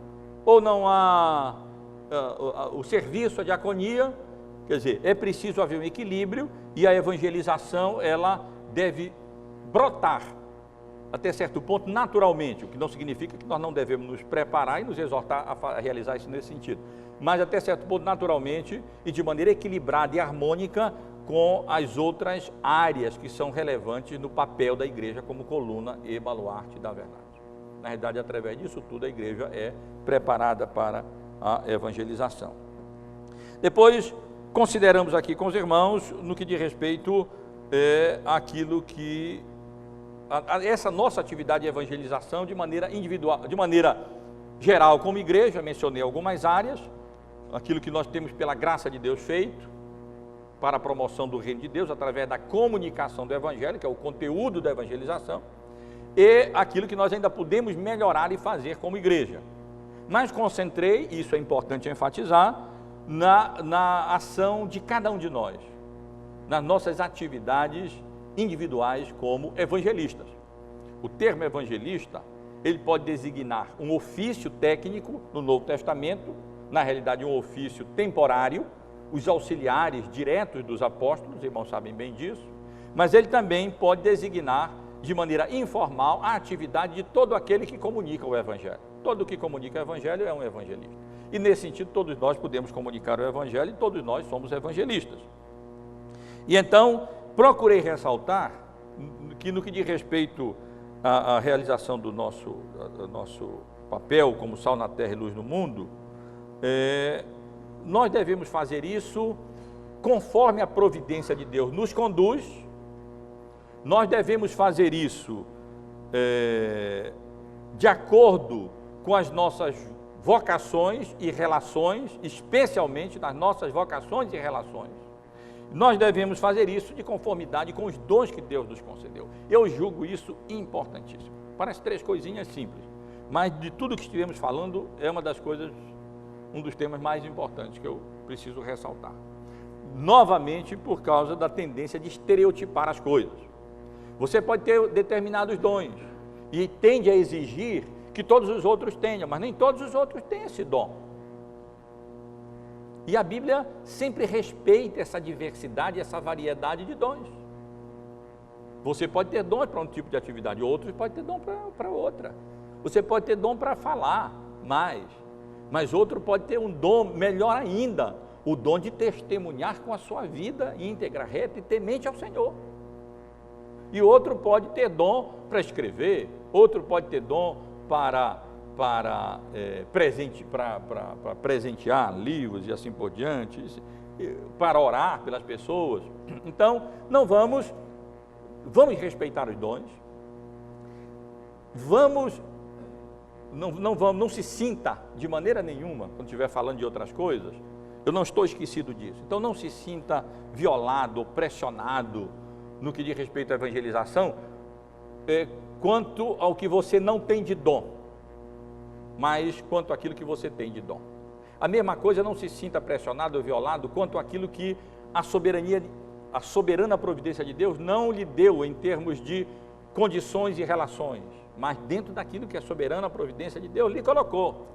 ou não há o serviço, a diaconia. Quer dizer, é preciso haver um equilíbrio e a evangelização, ela deve brotar até certo ponto naturalmente, o que não significa que nós não devemos nos preparar e nos exortar a realizar isso nesse sentido, mas até certo ponto naturalmente e de maneira equilibrada e harmônica com as outras áreas que são relevantes no papel da igreja como coluna e baluarte da verdade. Na realidade, através disso tudo, a igreja é preparada para a evangelização. Depois, consideramos aqui com os irmãos, no que diz respeito àquilo que essa nossa atividade de evangelização de maneira individual, de maneira geral como igreja, mencionei algumas áreas, aquilo que nós temos pela graça de Deus feito para a promoção do reino de Deus através da comunicação do evangelho, que é o conteúdo da evangelização, e aquilo que nós ainda podemos melhorar e fazer como igreja. Mas concentrei, isso é importante enfatizar, na ação de cada um de nós, nas nossas atividades individuais como evangelistas. O termo evangelista, ele pode designar um ofício técnico no Novo Testamento, na realidade um ofício temporário, os auxiliares diretos dos apóstolos, os irmãos sabem bem disso, mas ele também pode designar de maneira informal a atividade de todo aquele que comunica o evangelho. Todo que comunica o evangelho é um evangelista. E nesse sentido todos nós podemos comunicar o evangelho e todos nós somos evangelistas. E então procurei ressaltar que no que diz respeito à realização do nosso papel como sal na terra e luz no mundo, nós devemos fazer isso conforme a providência de Deus nos conduz. Nós devemos fazer isso de acordo com as nossas vocações e relações, especialmente nas nossas vocações e relações. Nós devemos fazer isso de conformidade com os dons que Deus nos concedeu. Eu julgo isso importantíssimo. Parece 3 coisinhas simples, mas de tudo que estivemos falando, é um dos temas mais importantes que eu preciso ressaltar. Novamente, por causa da tendência de estereotipar as coisas. Você pode ter determinados dons e tende a exigir que todos os outros tenham, mas nem todos os outros têm esse dom. E a Bíblia sempre respeita essa diversidade, essa variedade de dons. Você pode ter dons para um tipo de atividade, outros podem ter dom para outra. Você pode ter dom para falar mais, mas outro pode ter um dom melhor ainda, o dom de testemunhar com a sua vida íntegra, reta e temente ao Senhor. E outro pode ter dom para escrever, outro pode ter dom para para presentear livros e assim por diante, para orar pelas pessoas. Então, vamos respeitar os dons, não se sinta de maneira nenhuma, quando estiver falando de outras coisas, eu não estou esquecido disso, então não se sinta violado ou pressionado no que diz respeito à evangelização, quanto ao que você não tem de dom, mas quanto àquilo que você tem de dom. A mesma coisa, não se sinta pressionado ou violado quanto àquilo que a soberana providência de Deus não lhe deu em termos de condições e relações, mas dentro daquilo que a soberana providência de Deus lhe colocou,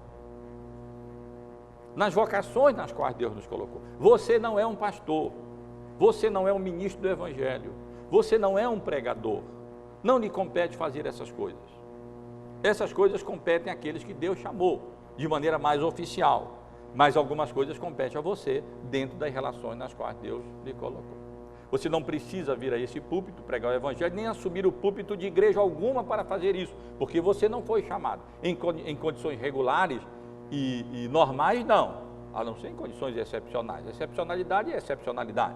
nas vocações nas quais Deus nos colocou. Você não é um pastor, você não é um ministro do Evangelho, você não é um pregador, não lhe compete fazer essas coisas. Essas coisas competem àqueles que Deus chamou de maneira mais oficial, mas algumas coisas competem a você dentro das relações nas quais Deus lhe colocou. Você não precisa vir a esse púlpito pregar o Evangelho, nem assumir o púlpito de igreja alguma para fazer isso, porque você não foi chamado. Em condições regulares e normais, não, a não ser em condições excepcionais. Excepcionalidade é excepcionalidade.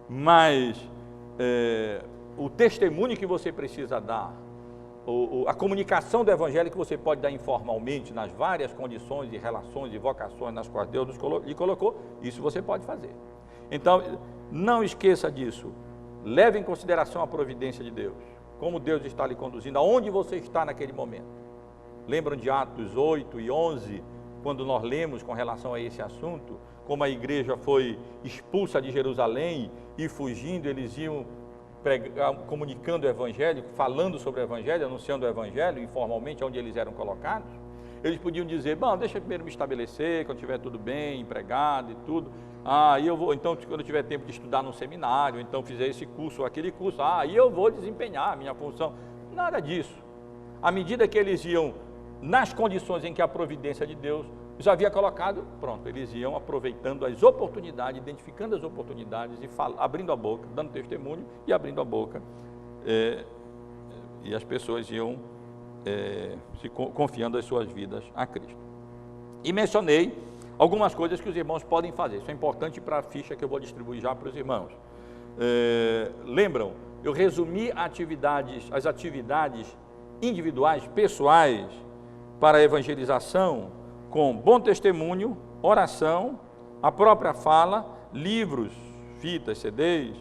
Mas o testemunho que você precisa dar, a comunicação do Evangelho que você pode dar informalmente nas várias condições e relações e vocações nas quais Deus lhe colocou, isso você pode fazer. Então, não esqueça disso, leve em consideração a providência de Deus, como Deus está lhe conduzindo, aonde você está naquele momento. Lembram de Atos 8 e 11, quando nós lemos com relação a esse assunto, como a igreja foi expulsa de Jerusalém e fugindo, eles iam comunicando o Evangelho, falando sobre o Evangelho, anunciando o Evangelho informalmente onde eles eram colocados. Eles podiam dizer, bom, deixa eu primeiro me estabelecer, quando estiver tudo bem, empregado e tudo, aí eu vou, então quando eu tiver tempo de estudar num seminário, então fizer esse curso ou aquele curso, aí eu vou desempenhar a minha função. Nada disso. À medida que eles iam nas condições em que a providência de Deus os havia colocado, pronto, eles iam aproveitando as oportunidades, identificando as oportunidades e abrindo a boca, dando testemunho e abrindo a boca, e as pessoas iam confiando as suas vidas a Cristo. E mencionei algumas coisas que os irmãos podem fazer, isso é importante para a ficha que eu vou distribuir já para os irmãos. Lembram, eu resumi as atividades individuais, pessoais, para a evangelização, com bom testemunho, oração, a própria fala, livros, fitas, CDs,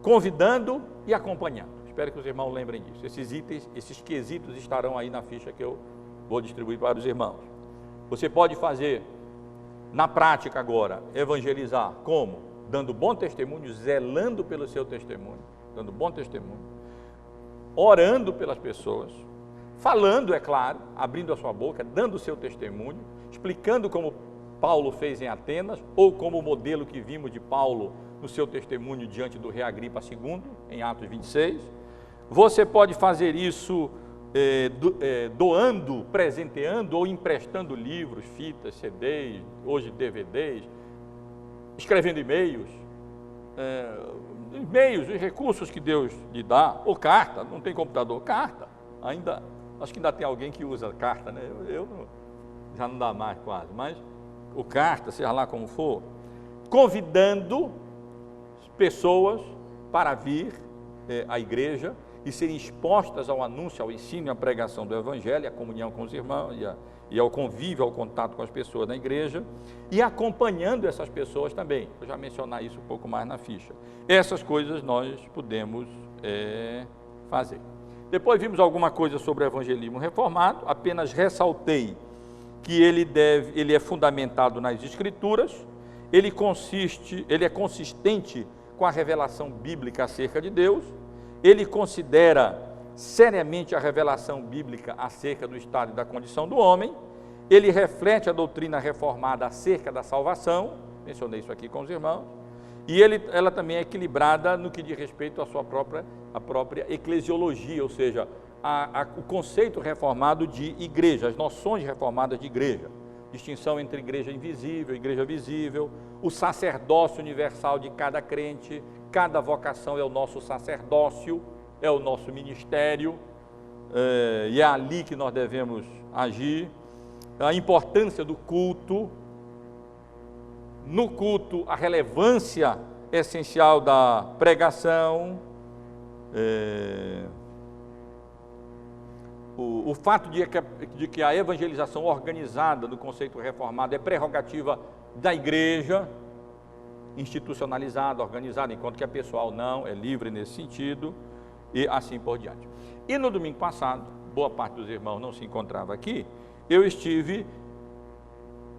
convidando e acompanhando. Espero que os irmãos lembrem disso. Esses quesitos estarão aí na ficha que eu vou distribuir para os irmãos. Você pode fazer, na prática agora, evangelizar como? Dando bom testemunho, zelando pelo seu testemunho, dando bom testemunho, orando pelas pessoas, falando, é claro, abrindo a sua boca, dando o seu testemunho, explicando como Paulo fez em Atenas, ou como o modelo que vimos de Paulo no seu testemunho diante do rei Agripa II, em Atos 26. Você pode fazer isso doando, presenteando ou emprestando livros, fitas, CDs, hoje DVDs, escrevendo e-mails, os recursos que Deus lhe dá, ou carta, não tem computador, carta, acho que ainda tem alguém que usa carta, né? Eu não, já não dá mais quase, mas o carta, seja lá como for, convidando pessoas para vir à igreja e serem expostas ao anúncio, ao ensino e à pregação do Evangelho, à comunhão com os irmãos e ao convívio, ao contato com as pessoas na igreja, e acompanhando essas pessoas também. Vou já mencionar isso um pouco mais na ficha. Essas coisas nós podemos fazer. Depois vimos alguma coisa sobre o evangelismo reformado, apenas ressaltei que ele é fundamentado nas Escrituras, ele é consistente com a revelação bíblica acerca de Deus, ele considera seriamente a revelação bíblica acerca do estado e da condição do homem, ele reflete a doutrina reformada acerca da salvação, mencionei isso aqui com os irmãos, e ela também é equilibrada no que diz respeito à sua própria eclesiologia, ou seja, o conceito reformado de igreja, as noções reformadas de igreja, distinção entre igreja invisível e igreja visível, o sacerdócio universal de cada crente, cada vocação é o nosso sacerdócio, é o nosso ministério, e é ali que nós devemos agir. A importância do culto, no culto a relevância essencial da pregação, o fato de que a evangelização organizada no conceito reformado é prerrogativa da igreja, institucionalizada, organizada, enquanto que a pessoal não, é livre nesse sentido, e assim por diante. E no domingo passado, boa parte dos irmãos não se encontrava aqui, eu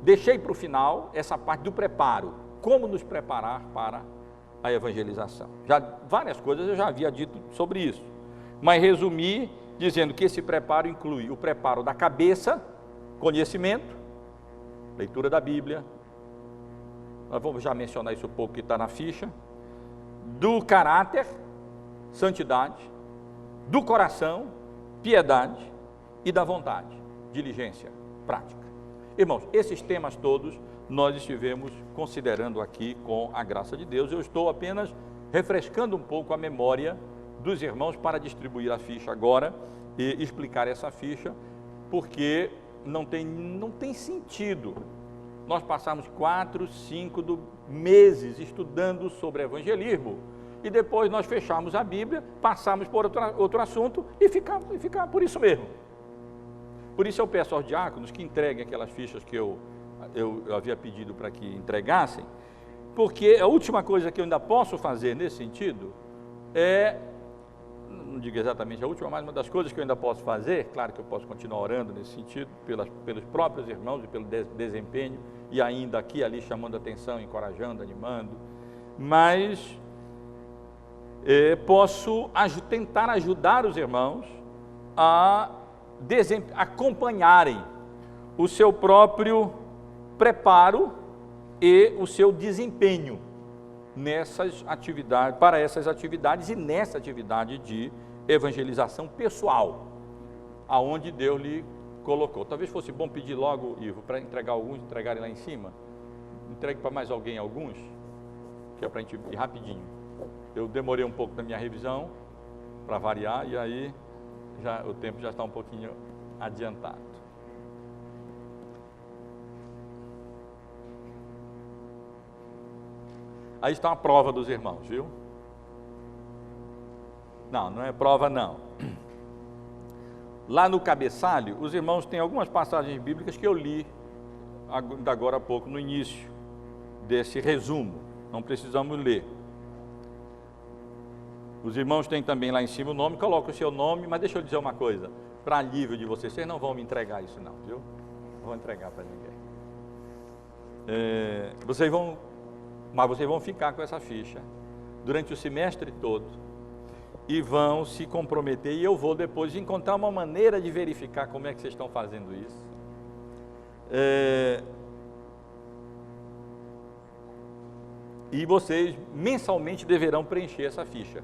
deixei para o final essa parte do preparo, como nos preparar para a evangelização. Várias coisas eu já havia dito sobre isso, mas resumi dizendo que esse preparo inclui o preparo da cabeça, conhecimento, leitura da Bíblia, nós vamos já mencionar isso um pouco que está na ficha, do caráter, santidade, do coração, piedade e da vontade, diligência, prática. Irmãos, esses temas todos nós estivemos considerando aqui com a graça de Deus. Eu estou apenas refrescando um pouco a memória dos irmãos para distribuir a ficha agora e explicar essa ficha, porque não tem sentido nós passarmos 4, 5 meses estudando sobre evangelismo e depois nós fecharmos a Bíblia, passarmos por outro assunto e ficar por isso mesmo. Por isso eu peço aos diáconos que entreguem aquelas fichas que eu havia pedido para que entregassem, porque a última coisa que eu ainda posso fazer nesse sentido não digo exatamente a última, mas uma das coisas que eu ainda posso fazer, claro que eu posso continuar orando nesse sentido, pelos próprios irmãos e pelo desempenho, e ainda aqui e ali chamando atenção, encorajando, animando, mas posso tentar ajudar os irmãos a acompanharem o seu próprio preparo e o seu desempenho para essas atividades e nessa atividade de evangelização pessoal, aonde Deus lhe colocou. Talvez fosse bom pedir logo, Ivo, para entregar alguns, entregarem lá em cima. Entregue para mais alguém alguns, que é para a gente ir rapidinho. Eu demorei um pouco na minha revisão, para variar, e aí o tempo já está um pouquinho adiantado. Aí está a prova dos irmãos, viu? Não é prova não. Lá no cabeçalho, os irmãos têm algumas passagens bíblicas que eu li agora há pouco, no início desse resumo. Não precisamos ler. Os irmãos têm também lá em cima o nome, coloca o seu nome, mas deixa eu dizer uma coisa, para alívio de vocês não vão me entregar isso não, viu? Não vou entregar para ninguém. Vocês vão ficar com essa ficha durante o semestre todo e vão se comprometer, e eu vou depois encontrar uma maneira de verificar como é que vocês estão fazendo isso. E vocês mensalmente deverão preencher essa ficha.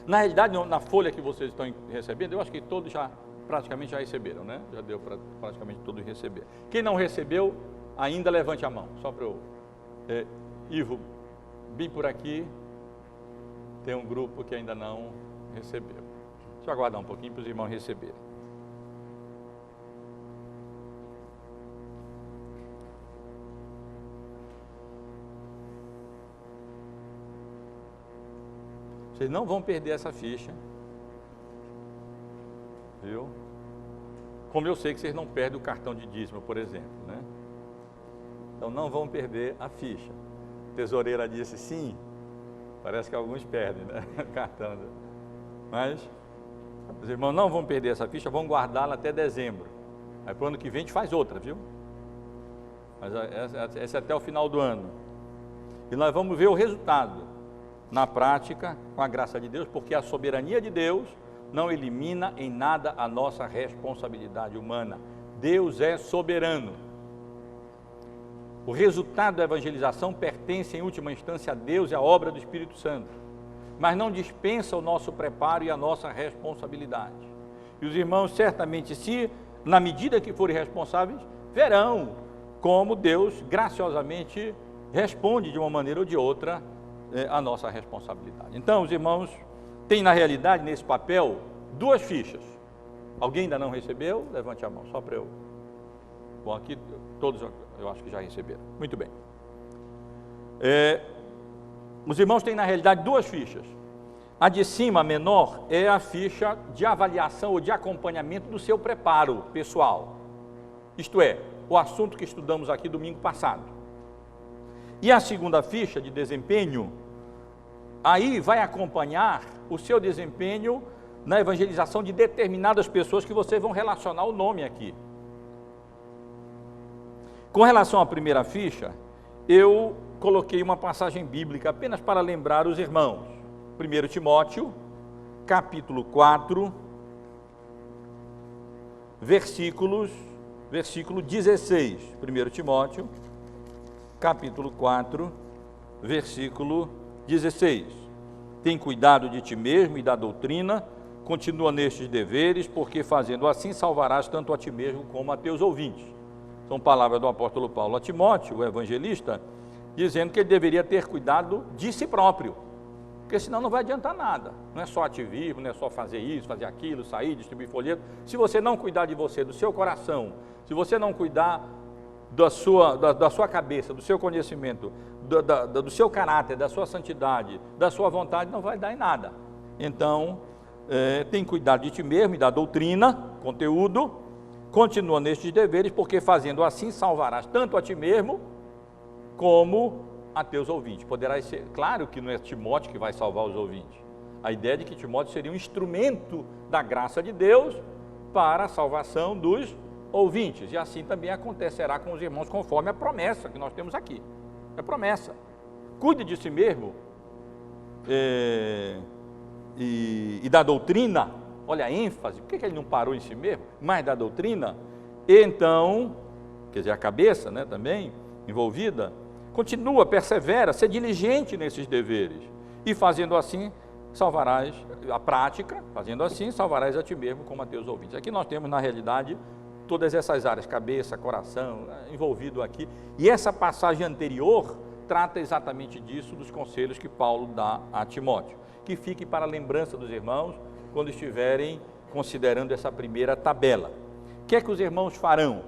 Na realidade, na folha que vocês estão recebendo, eu acho que todos praticamente já receberam, né? Já deu para praticamente todos receber. Quem não recebeu, ainda levante a mão, só para eu... Ivo, bem por aqui, tem um grupo que ainda não recebeu. Deixa eu aguardar um pouquinho para os irmãos receberem. Vocês não vão perder essa ficha, viu? Como eu sei que vocês não perdem o cartão de dízimo, por exemplo, né? Então não vão perder a ficha. A tesoureira disse sim, parece que alguns perdem, né? O cartão. Mas os irmãos não vão perder essa ficha, vão guardá-la até dezembro. Aí para o ano que vem a gente faz outra, viu? Mas essa é até o final do ano. E nós vamos ver o resultado na prática, com a graça de Deus, porque a soberania de Deus não elimina em nada a nossa responsabilidade humana. Deus é soberano. O resultado da evangelização pertence em última instância a Deus e à obra do Espírito Santo, mas não dispensa o nosso preparo e a nossa responsabilidade. E os irmãos certamente, se na medida que forem responsáveis, verão como Deus graciosamente responde de uma maneira ou de outra a nossa responsabilidade. Então, os irmãos têm na realidade nesse papel duas fichas. Alguém ainda não recebeu? Levante a mão, só para eu... Bom, aqui todos eu acho que já receberam. Muito bem. Os irmãos têm na realidade duas fichas. A de cima, a menor, é a ficha de avaliação ou de acompanhamento do seu preparo pessoal. Isto é, o assunto que estudamos aqui domingo passado. E a segunda ficha de desempenho, aí vai acompanhar o seu desempenho na evangelização de determinadas pessoas que vocês vão relacionar o nome aqui. Com relação à primeira ficha, eu coloquei uma passagem bíblica apenas para lembrar os irmãos. 1 Timóteo, capítulo 4, versículo 16. 1 Timóteo, capítulo 4, versículo 16. Tem cuidado de ti mesmo e da doutrina, continua nestes deveres, porque fazendo assim salvarás tanto a ti mesmo como a teus ouvintes. São palavras do apóstolo Paulo a Timóteo, o evangelista, dizendo que ele deveria ter cuidado de si próprio, porque senão não vai adiantar nada. Não é só ativismo, não é só fazer isso, fazer aquilo, sair, distribuir folheto. Se você não cuidar de você, do seu coração, se você não cuidar da sua cabeça, do seu conhecimento, do seu caráter, da sua santidade, da sua vontade, não vai dar em nada. Então, tem cuidado de ti mesmo e da doutrina, conteúdo, continua nestes deveres, porque fazendo assim salvarás tanto a ti mesmo como a teus ouvintes. Poderá ser, claro que não é Timóteo que vai salvar os ouvintes. A ideia de que Timóteo seria um instrumento da graça de Deus para a salvação dos ouvintes. E assim também acontecerá com os irmãos, conforme a promessa que nós temos aqui. É promessa. Cuide de si mesmo e da doutrina. Olha a ênfase, por que ele não parou em si mesmo? Mas da doutrina. E então, quer dizer, a cabeça, né, também envolvida, continua, persevera, ser diligente nesses deveres. E fazendo assim, salvarás, a prática, fazendo assim, salvarás a ti mesmo como a teus ouvintes. Aqui nós temos, na realidade, todas essas áreas, cabeça, coração, envolvido aqui. E essa passagem anterior trata exatamente disso, dos conselhos que Paulo dá a Timóteo. Que fique para a lembrança dos irmãos, quando estiverem considerando essa primeira tabela. O que é que os irmãos farão?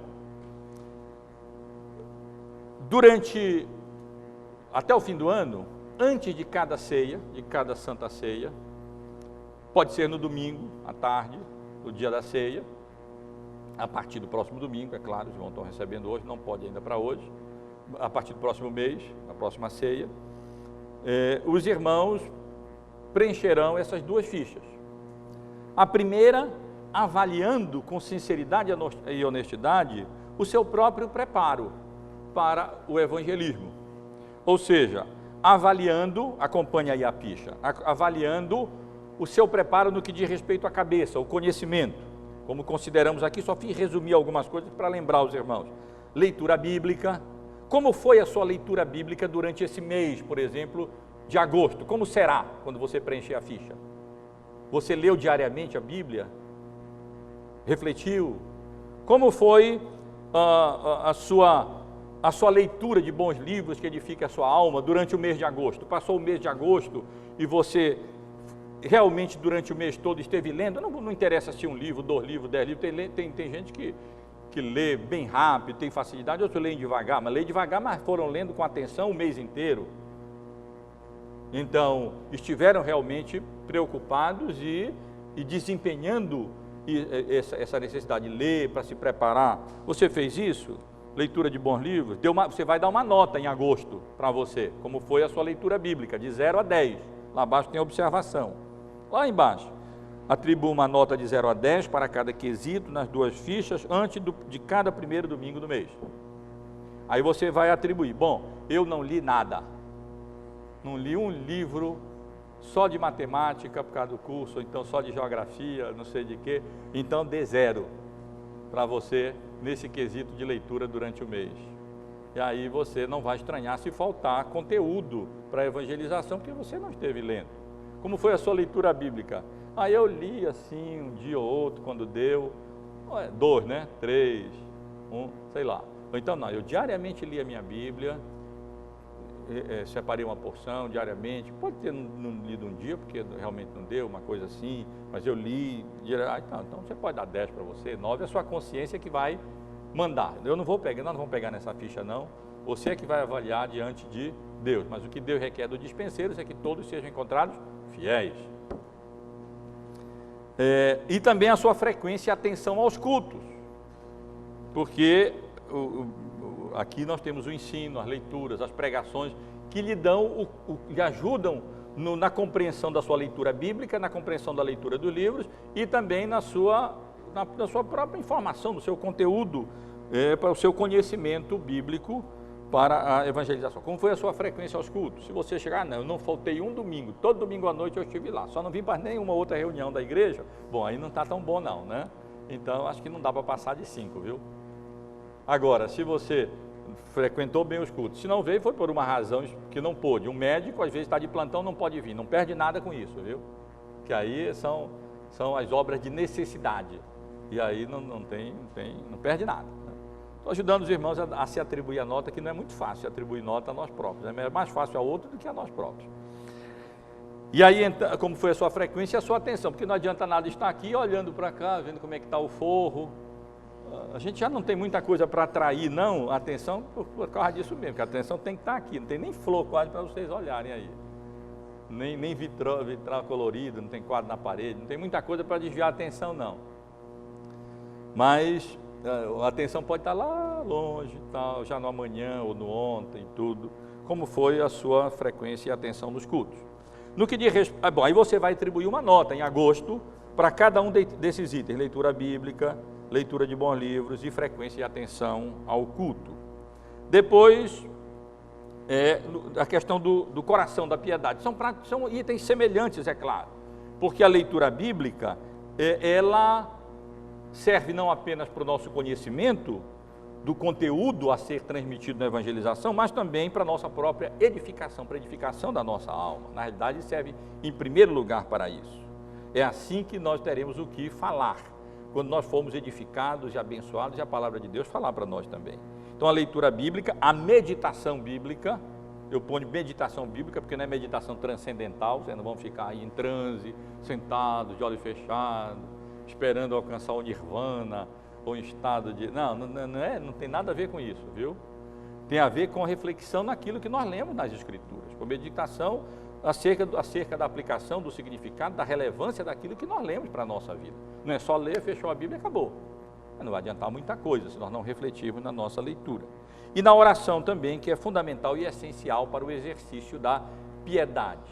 Até o fim do ano, antes de cada ceia, de cada santa ceia, pode ser no domingo, à tarde, no dia da ceia, a partir do próximo domingo, é claro, os irmãos estão recebendo hoje, não pode ainda para hoje, a partir do próximo mês, a próxima ceia, os irmãos preencherão essas duas fichas. A primeira, avaliando com sinceridade e honestidade o seu próprio preparo para o evangelismo. Ou seja, avaliando, acompanha aí a ficha, avaliando o seu preparo no que diz respeito à cabeça, o conhecimento. Como consideramos aqui, só fiz resumir algumas coisas para lembrar os irmãos. Leitura bíblica. Como foi a sua leitura bíblica durante esse mês, por exemplo, de agosto? Como será quando você preencher a ficha? Você leu diariamente a Bíblia? Refletiu? Como foi a sua leitura de bons livros que edifica a sua alma durante o mês de agosto? Passou o mês de agosto e você realmente durante o mês todo esteve lendo? Não interessa se um livro, 2 livros, 10 livros, tem gente que lê bem rápido, tem facilidade, outros leem devagar, mas foram lendo com atenção o mês inteiro. Então, estiveram realmente preocupados e desempenhando essa necessidade de ler, para se preparar. Você fez isso? Leitura de bons livros? Você vai dar uma nota em agosto para você, como foi a sua leitura bíblica, de 0 a 10. Lá abaixo tem a observação. Lá embaixo, atribua uma nota de 0 a 10 para cada quesito nas duas fichas antes de cada primeiro domingo do mês. Aí você vai atribuir. Bom, eu não li nada. Não li um livro só de matemática por causa do curso, ou então só de geografia, não sei de quê. Então dê 0 para você nesse quesito de leitura durante o mês. E aí você não vai estranhar se faltar conteúdo para a evangelização, porque você não esteve lendo. Como foi a sua leitura bíblica? Aí eu li assim, um dia ou outro, quando deu, 2, né? 3, 1, sei lá. Ou então não, eu diariamente li a minha Bíblia, separei uma porção diariamente, pode ter não lido um dia, porque realmente não deu, uma coisa assim, mas eu li, então você pode dar 10 para você, 9, é a sua consciência que vai mandar. Eu não vou pegar, nós não vamos pegar nessa ficha não, você é que vai avaliar diante de Deus, mas o que Deus requer dos dispenseiros é que todos sejam encontrados fiéis. E também a sua frequência e atenção aos cultos, porque aqui nós temos o ensino, as leituras, as pregações, que lhe dão, lhe ajudam na compreensão da sua leitura bíblica, na compreensão da leitura dos livros e também na sua própria informação, no seu conteúdo, para o seu conhecimento bíblico para a evangelização. Como foi a sua frequência aos cultos? Se você chegar, não, eu não faltei um domingo, todo domingo à noite eu estive lá, só não vim para nenhuma outra reunião da igreja, bom, aí não está tão bom não, né? Então, acho que não dá para passar de 5, viu? Agora, se você frequentou bem os cultos, se não veio, foi por uma razão que não pôde. Um médico, às vezes, está de plantão, não pode vir, não perde nada com isso, viu? Que aí são as obras de necessidade, e aí não perde nada. Estou ajudando os irmãos a se atribuir a nota, que não é muito fácil atribuir nota a nós próprios, é mais fácil a outro do que a nós próprios. E aí, como foi a sua frequência e a sua atenção, porque não adianta nada estar aqui olhando para cá, vendo como é que está o forro. A gente já não tem muita coisa para atrair, não, a atenção por causa disso mesmo, porque a atenção tem que estar aqui, não tem nem flor quase para vocês olharem aí. Nem vitral colorido, não tem quadro na parede, não tem muita coisa para desviar a atenção, não. Mas a atenção pode estar lá longe, tal, já no amanhã ou no ontem, tudo, como foi a sua frequência e atenção nos cultos. No que diz respeito, bom, aí você vai atribuir uma nota em agosto para cada um desses itens, leitura bíblica, leitura de bons livros e frequência e atenção ao culto. Depois, a questão do coração, da piedade. São itens semelhantes, é claro, porque a leitura bíblica, ela serve não apenas para o nosso conhecimento do conteúdo a ser transmitido na evangelização, mas também para a nossa própria edificação, para a edificação da nossa alma. Na realidade, serve em primeiro lugar para isso. É assim que nós teremos o que falar, quando nós formos edificados e abençoados e a palavra de Deus falar para nós também. Então a leitura bíblica, a meditação bíblica, eu ponho meditação bíblica porque não é meditação transcendental, vocês não vão ficar aí em transe, sentados, de olho fechado, esperando alcançar o nirvana, ou em estado de... Não tem nada a ver com isso, viu? Tem a ver com a reflexão naquilo que nós lemos nas Escrituras, com meditação acerca da aplicação, do significado, da relevância daquilo que nós lemos para a nossa vida. Não é só ler, fechou a Bíblia e acabou. Não vai adiantar muita coisa se nós não refletirmos na nossa leitura. E na oração também, que é fundamental e essencial para o exercício da piedade.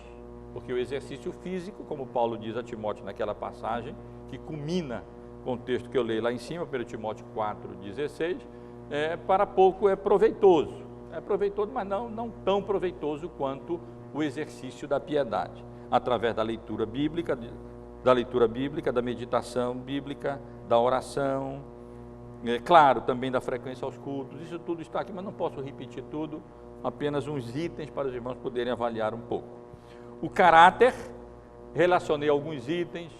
Porque o exercício físico, como Paulo diz a Timóteo naquela passagem, que culmina com o texto que eu leio lá em cima, 1 Timóteo 4,16, para pouco é proveitoso. É proveitoso, mas não tão proveitoso quanto o exercício da piedade, através da leitura bíblica, da meditação bíblica, da oração, claro, também da frequência aos cultos. Isso tudo está aqui, mas não posso repetir tudo, apenas uns itens para os irmãos poderem avaliar um pouco. O caráter, relacionei alguns itens.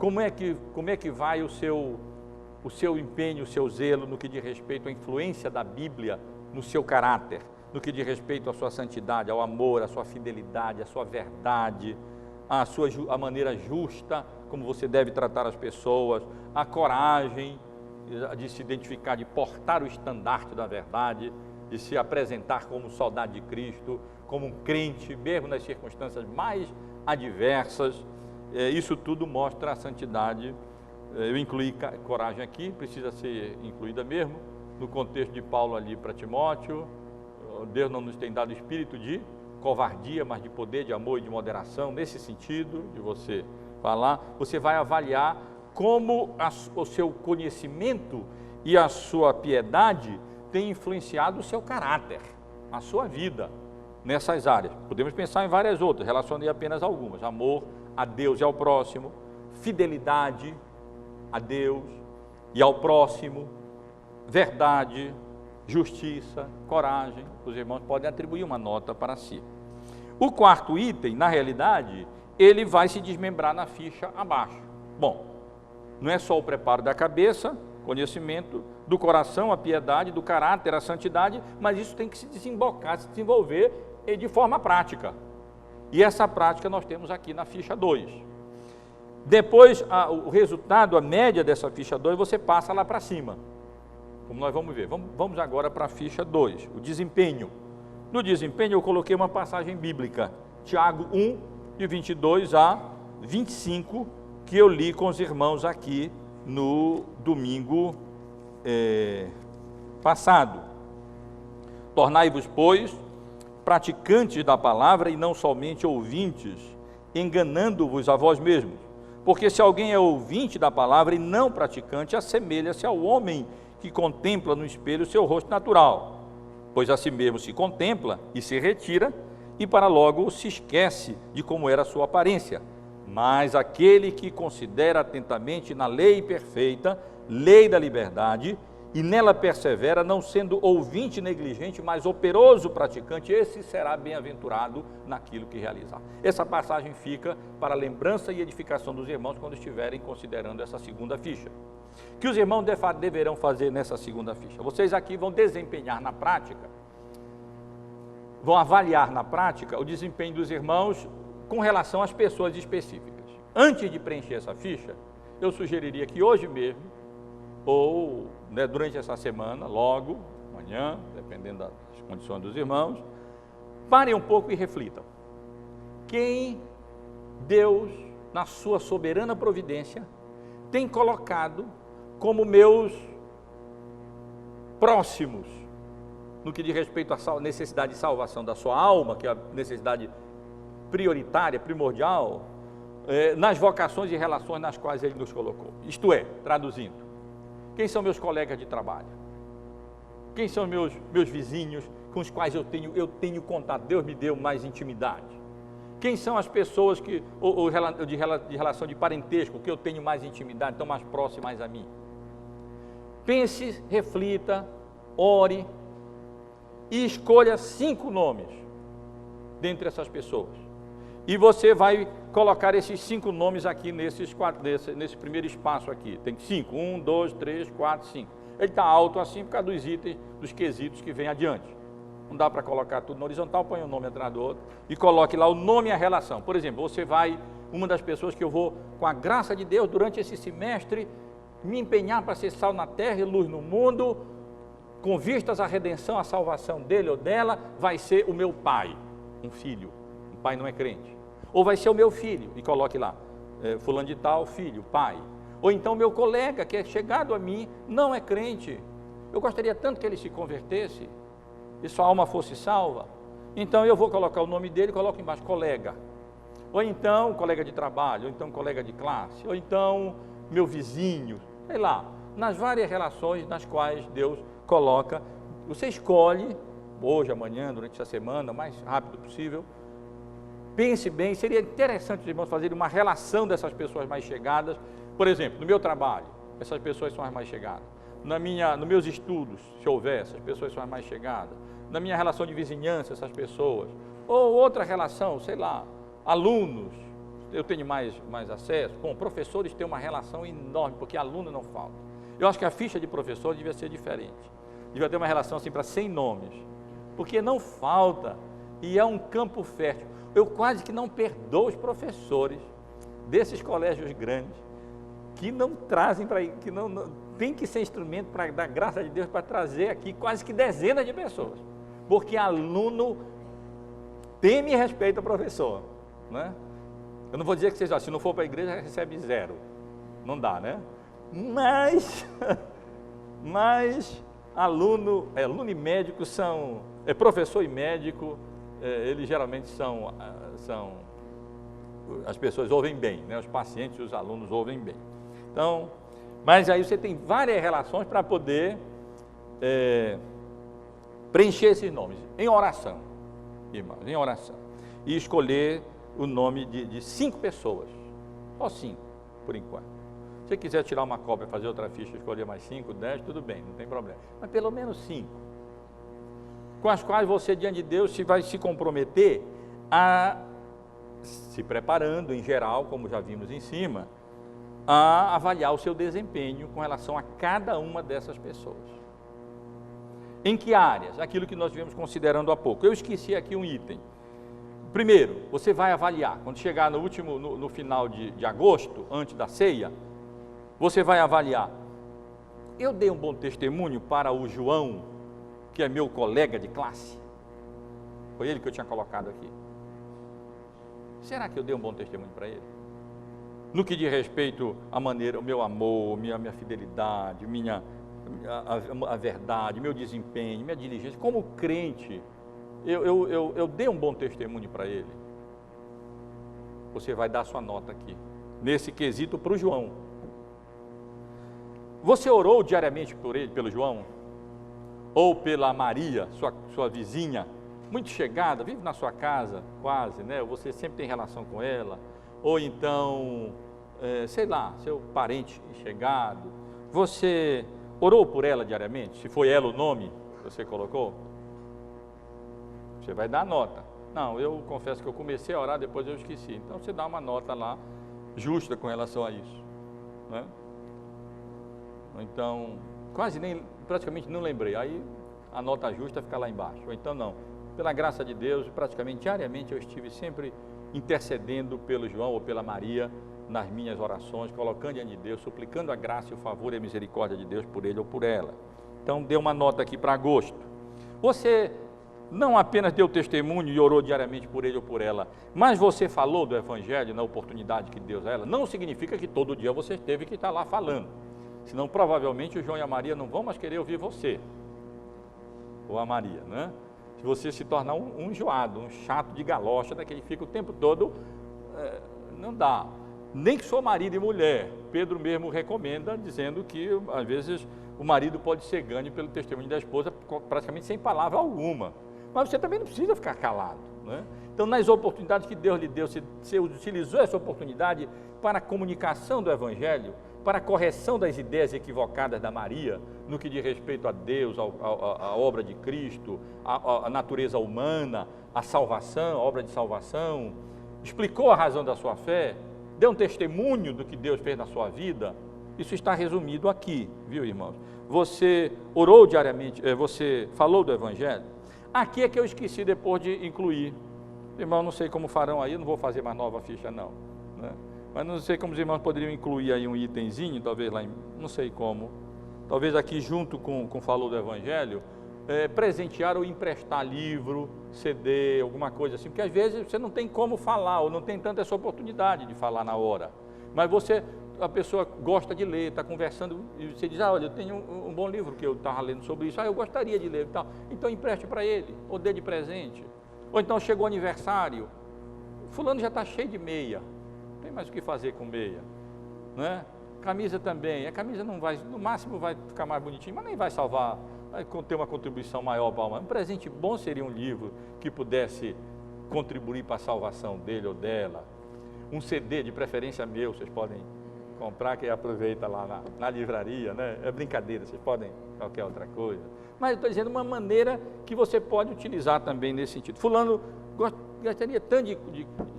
Como é que vai o seu empenho, o seu zelo no que diz respeito à influência da Bíblia no seu caráter, no que diz respeito à sua santidade, ao amor, à sua fidelidade, à sua verdade, a maneira justa como você deve tratar as pessoas, a coragem de se identificar, de portar o estandarte da verdade, de se apresentar como soldado de Cristo, como um crente, mesmo nas circunstâncias mais adversas. Isso tudo mostra a santidade. Eu incluí coragem aqui, precisa ser incluída mesmo, no contexto de Paulo ali para Timóteo. Deus não nos tem dado espírito de covardia, mas de poder, de amor e de moderação, nesse sentido de você falar. Você vai avaliar como o seu conhecimento e a sua piedade têm influenciado o seu caráter, a sua vida, nessas áreas. Podemos pensar em várias outras, relacionei apenas algumas: amor a Deus e ao próximo, fidelidade a Deus e ao próximo, verdade, justiça, coragem. Os irmãos podem atribuir uma nota para si. O quarto item, na realidade, ele vai se desmembrar na ficha abaixo. Bom, não é só o preparo da cabeça, conhecimento, do coração, a piedade, do caráter, a santidade, mas isso tem que se desembocar, se desenvolver de forma prática. E essa prática nós temos aqui na ficha 2. Depois, o resultado, a média dessa ficha 2, você passa lá para cima. Como nós vamos ver. Vamos agora para a ficha 2, o desempenho. No desempenho eu coloquei uma passagem bíblica, Tiago 1, de 22 a 25, que eu li com os irmãos aqui no domingo passado. Tornai-vos, pois, praticantes da palavra e não somente ouvintes, enganando-vos a vós mesmos. Porque se alguém é ouvinte da palavra e não praticante, assemelha-se ao homem que contempla no espelho o seu rosto natural, pois a si mesmo se contempla e se retira, e para logo se esquece de como era a sua aparência. Mas aquele que considera atentamente na lei perfeita, lei da liberdade, e nela persevera, não sendo ouvinte negligente, mas operoso praticante, esse será bem-aventurado naquilo que realizar. Essa passagem fica para a lembrança e edificação dos irmãos quando estiverem considerando essa segunda ficha. O que os irmãos deverão fazer nessa segunda ficha? Vocês aqui vão desempenhar na prática, vão avaliar na prática o desempenho dos irmãos com relação às pessoas específicas. Antes de preencher essa ficha, eu sugeriria que hoje mesmo, ou durante essa semana, logo, amanhã, dependendo das condições dos irmãos, parem um pouco e reflitam. Quem Deus, na sua soberana providência, tem colocado como meus próximos, no que diz respeito à necessidade de salvação da sua alma, que é a necessidade prioritária, primordial, nas vocações e relações nas quais Ele nos colocou. Isto é, traduzindo, quem são meus colegas de trabalho? Quem são meus vizinhos com os quais eu tenho contato? Deus me deu mais intimidade. Quem são as pessoas de relação de parentesco, que eu tenho mais intimidade, estão mais próximas a mim? Pense, reflita, ore e escolha 5 nomes dentre essas pessoas. E você vai colocar esses 5 nomes aqui nesse primeiro espaço aqui. Tem 5, 1, 2, 3, 4, 5. Ele está alto assim por causa dos itens, dos quesitos que vem adiante. Não dá para colocar tudo na horizontal, põe um nome atrás do outro e coloque lá o nome e a relação. Por exemplo, você vai, uma das pessoas que eu vou, com a graça de Deus, durante esse semestre, me empenhar para ser sal na terra e luz no mundo, com vistas à redenção, à salvação dele ou dela, vai ser o meu pai, um filho. O pai não é crente. Ou vai ser o meu filho, e coloque lá, fulano de tal, filho, pai. Ou então meu colega, que é chegado a mim, não é crente. Eu gostaria tanto que ele se convertesse, e sua alma fosse salva. Então eu vou colocar o nome dele e coloco embaixo, colega. Ou então colega de trabalho, ou então colega de classe, ou então meu vizinho, sei lá, nas várias relações nas quais Deus coloca. Você escolhe, hoje, amanhã, durante essa semana, o mais rápido possível. Pense bem, seria interessante os irmãos fazerem uma relação dessas pessoas mais chegadas. Por exemplo, no meu trabalho, essas pessoas são as mais chegadas. Nos meus estudos, se houver, essas pessoas são as mais chegadas. Na minha relação de vizinhança, essas pessoas. Ou outra relação, sei lá, alunos, eu tenho mais acesso. Bom, professores têm uma relação enorme, porque aluno não falta. Eu acho que a ficha de professor devia ser diferente. Devia ter uma relação assim para 100 nomes, porque não falta e é um campo fértil. Eu quase que não perdoo os professores desses colégios grandes que não trazem que não tem que ser instrumento para dar graça de Deus para trazer aqui quase que dezenas de pessoas, porque aluno teme e respeita o professor, né? Eu não vou dizer que vocês, se não for para a igreja recebe 0, não dá, né? Mas aluno e médico são, professor e médico, eles geralmente são, as pessoas ouvem bem, né? Os pacientes e os alunos ouvem bem. Então, mas aí você tem várias relações para poder preencher esses nomes, em oração, irmãos, em oração. E escolher o nome de 5 pessoas, só 5, por enquanto. Se você quiser tirar uma cópia, fazer outra ficha, escolher mais 5, 10, tudo bem, não tem problema. Mas pelo menos 5, com as quais você, diante de Deus, vai se comprometer a, se preparando em geral, como já vimos em cima, a avaliar o seu desempenho com relação a cada uma dessas pessoas. Em que áreas? Aquilo que nós viemos considerando há pouco. Eu esqueci aqui um item. Primeiro, você vai avaliar. Quando chegar no final de agosto, antes da ceia, você vai avaliar. Eu dei um bom testemunho para o João, que é meu colega de classe. Foi ele que eu tinha colocado aqui. Será que eu dei um bom testemunho para ele? No que diz respeito à maneira, o meu amor, minha fidelidade, a verdade, meu desempenho, minha diligência, como crente, eu dei um bom testemunho para ele. Você vai dar sua nota aqui, nesse quesito para o João. Você orou diariamente por ele, pelo João? Ou pela Maria, sua vizinha, muito chegada, vive na sua casa, quase, né? Você sempre tem relação com ela. Ou então, sei lá, seu parente chegado. Você orou por ela diariamente? Se foi ela o nome que você colocou? Você vai dar nota. Não, eu confesso que eu comecei a orar, depois eu esqueci. Então você dá uma nota lá, justa com relação a isso, né? Então, praticamente não lembrei. Aí a nota justa fica lá embaixo. Ou então não. Pela graça de Deus, praticamente diariamente eu estive sempre intercedendo pelo João ou pela Maria nas minhas orações, colocando diante de Deus, suplicando a graça e o favor e a misericórdia de Deus por ele ou por ela. Então, dê uma nota aqui para agosto. Você não apenas deu testemunho e orou diariamente por ele ou por ela, mas você falou do Evangelho na oportunidade que Deus dá a ela, não significa que todo dia você teve que estar lá falando. Senão, provavelmente, o João e a Maria não vão mais querer ouvir você, ou a Maria, né? Se você se tornar um enjoado, um chato de galocha, daquele que fica o tempo todo, não dá. Nem que sou marido e mulher. Pedro mesmo recomenda, dizendo que, às vezes, o marido pode ser ganho pelo testemunho da esposa, praticamente sem palavra alguma. Mas você também não precisa ficar calado, né? Então, nas oportunidades que Deus lhe deu, você utilizou essa oportunidade para a comunicação do Evangelho, para a correção das ideias equivocadas da Maria, no que diz respeito a Deus, a obra de Cristo, a natureza humana, a salvação, a obra de salvação, explicou a razão da sua fé, deu um testemunho do que Deus fez na sua vida. Isso está resumido aqui, viu, irmãos? Você orou diariamente, você falou do Evangelho. Aqui é que eu esqueci depois de incluir. Irmão, não sei como farão aí, não vou fazer mais nova ficha não, né? Mas não sei como os irmãos poderiam incluir aí um itemzinho, talvez lá, não sei como, talvez aqui junto com falou do Evangelho, presentear ou emprestar livro, CD, alguma coisa assim, porque às vezes você não tem como falar, ou não tem tanta essa oportunidade de falar na hora, mas a pessoa gosta de ler, está conversando, e você diz, olha, eu tenho um bom livro que eu estava lendo sobre isso, eu gostaria de ler e tal, então empreste para ele, ou dê de presente, ou então chegou o aniversário, fulano já está cheio de meia, não tem mais o que fazer com meia, né? Camisa também, a camisa não vai, no máximo vai ficar mais bonitinho, mas nem vai salvar, vai ter uma contribuição maior para uma. Um presente bom seria um livro que pudesse contribuir para a salvação dele ou dela, um CD de preferência meu, vocês podem comprar, que aproveita lá na livraria, né? É brincadeira, vocês podem qualquer outra coisa, mas eu estou dizendo uma maneira que você pode utilizar também nesse sentido. Fulano gostaria tanto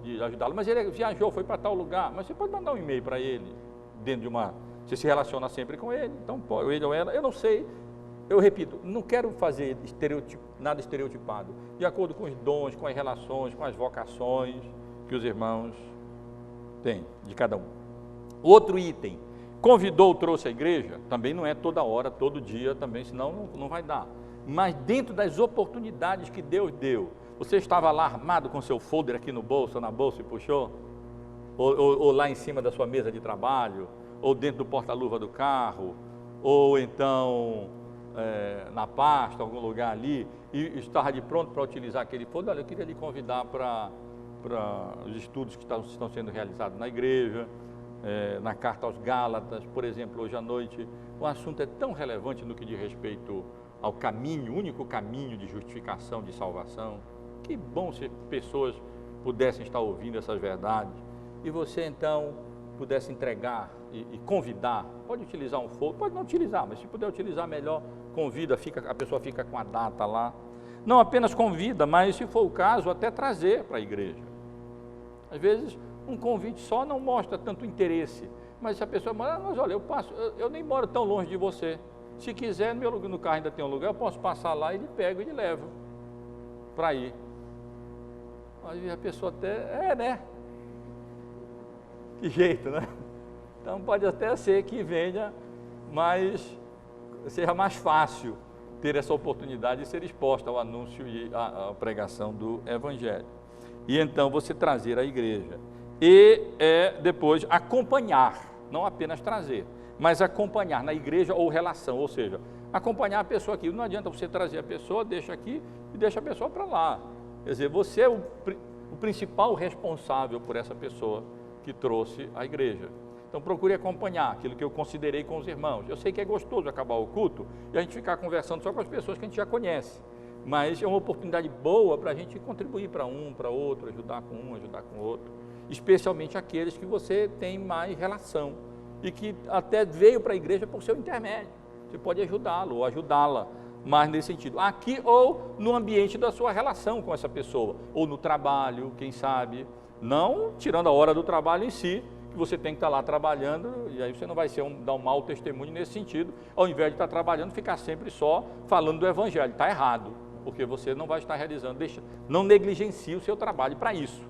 de ajudá-lo, mas ele viajou, foi para tal lugar, mas você pode mandar um e-mail para ele, dentro de você se relaciona sempre com ele, então ele ou ela, eu não sei, eu repito, não quero fazer nada estereotipado, de acordo com os dons, com as relações, com as vocações que os irmãos têm, de cada um. Outro item, convidou, trouxe à igreja, também não é toda hora, todo dia também, senão não vai dar, mas dentro das oportunidades que Deus deu, você estava lá armado com seu folder aqui no bolso, ou na bolsa e puxou? Ou lá em cima da sua mesa de trabalho, ou dentro do porta-luva do carro, ou então na pasta, algum lugar ali, e estava de pronto para utilizar aquele folder. Olha, eu queria lhe convidar para os estudos que estão sendo realizados na igreja, na carta aos Gálatas, por exemplo, hoje à noite. O assunto é tão relevante no que diz respeito ao caminho, o único caminho de justificação, de salvação. Que bom se pessoas pudessem estar ouvindo essas verdades e você então pudesse entregar e convidar. Pode utilizar um folder, pode não utilizar, mas se puder utilizar melhor, convida, a pessoa fica com a data lá. Não apenas convida, mas se for o caso, até trazer para a igreja. Às vezes um convite só não mostra tanto interesse, mas se a pessoa mora, mas olha, eu nem moro tão longe de você, Se quiser, no carro ainda tem um lugar, eu posso passar lá e ele pega e ele leva para ir. Aí a pessoa até, né? Que jeito, né? Então pode até ser que venha, mas seja mais fácil ter essa oportunidade de ser exposta ao anúncio e à pregação do Evangelho. E então você trazer à igreja. E depois acompanhar, não apenas trazer, mas acompanhar na igreja ou relação, ou seja, acompanhar a pessoa aqui. Não adianta você trazer a pessoa, deixa aqui e deixa a pessoa para lá. Quer dizer, você é o principal responsável por essa pessoa que trouxe à igreja. Então procure acompanhar aquilo que eu considerei com os irmãos. Eu sei que é gostoso acabar o culto e a gente ficar conversando só com as pessoas que a gente já conhece, mas é uma oportunidade boa para a gente contribuir para um, para outro, ajudar com um, ajudar com o outro, especialmente aqueles que você tem mais relação e que até veio para a igreja por seu intermédio. Você pode ajudá-lo ou ajudá-la, mas nesse sentido, aqui ou no ambiente da sua relação com essa pessoa, ou no trabalho, quem sabe, não tirando a hora do trabalho em si, que você tem que estar lá trabalhando, e aí você não vai dar um mau testemunho nesse sentido, ao invés de estar trabalhando, ficar sempre só falando do Evangelho. Está errado, porque você não vai estar realizando, não negligencie o seu trabalho para isso,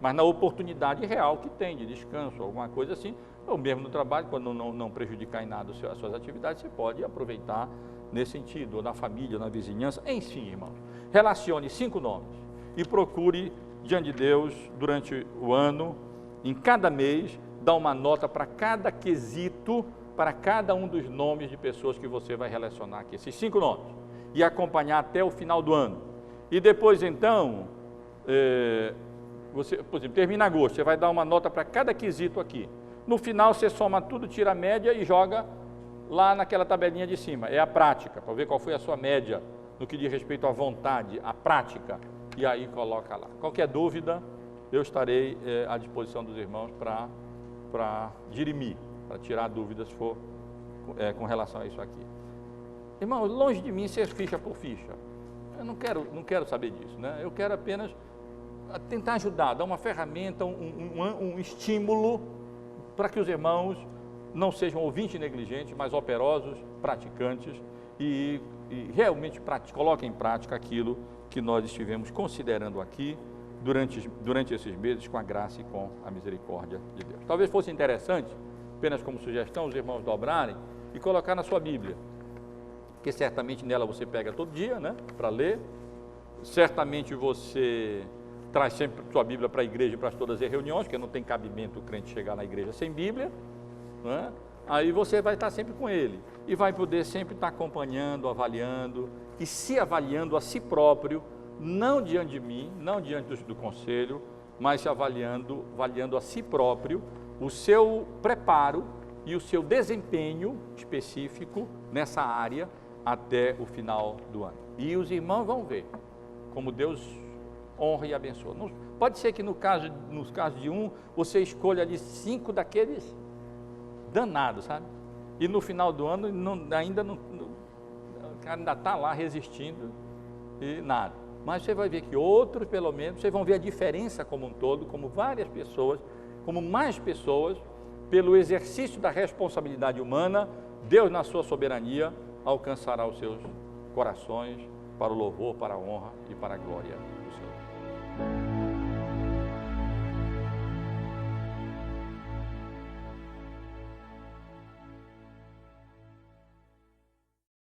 mas na oportunidade real que tem, de descanso, alguma coisa assim, ou mesmo no trabalho, quando não prejudicar em nada as suas atividades, você pode aproveitar nesse sentido, ou na família, ou na vizinhança, enfim, irmãos. Relacione 5 nomes e procure diante de Deus, durante o ano, em cada mês, dar uma nota para cada quesito, para cada um dos nomes de pessoas que você vai relacionar aqui, esses 5 nomes, e acompanhar até o final do ano. E depois, então, você, por exemplo, termina agosto, você vai dar uma nota para cada quesito aqui. No final, você soma tudo, tira a média e joga lá naquela tabelinha de cima. É a prática, para ver qual foi a sua média no que diz respeito à vontade, à prática, e aí coloca lá. Qualquer dúvida, eu estarei à disposição dos irmãos para dirimir, para tirar dúvidas se for com relação a isso aqui. Irmão, longe de mim ser ficha por ficha. Eu não quero saber disso, né? Eu quero apenas tentar ajudar, dar uma ferramenta, um estímulo para que os irmãos não sejam ouvintes negligentes, mas operosos, praticantes e realmente coloquem em prática aquilo que nós estivemos considerando aqui durante esses meses, com a graça e com a misericórdia de Deus. Talvez fosse interessante, apenas como sugestão, os irmãos dobrarem e colocar na sua Bíblia, que certamente nela você pega todo dia, né, para ler, certamente você traz sempre sua Bíblia para a igreja e para todas as reuniões, porque não tem cabimento o crente chegar na igreja sem Bíblia, né? Aí você vai estar sempre com ele e vai poder sempre estar acompanhando, avaliando e se avaliando a si próprio, não diante de mim, não diante do conselho, mas se avaliando a si próprio, o seu preparo e o seu desempenho específico nessa área até o final do ano. E os irmãos vão ver como Deus honra e abençoa. Pode ser que nos casos de um, você escolha ali 5 daqueles danados, sabe? E no final do ano o cara ainda está lá resistindo e nada. Mas você vai ver que outros, pelo menos, vocês vão ver a diferença como um todo, como várias pessoas, como mais pessoas, pelo exercício da responsabilidade humana, Deus, na sua soberania, alcançará os seus corações para o louvor, para a honra e para a glória do Senhor.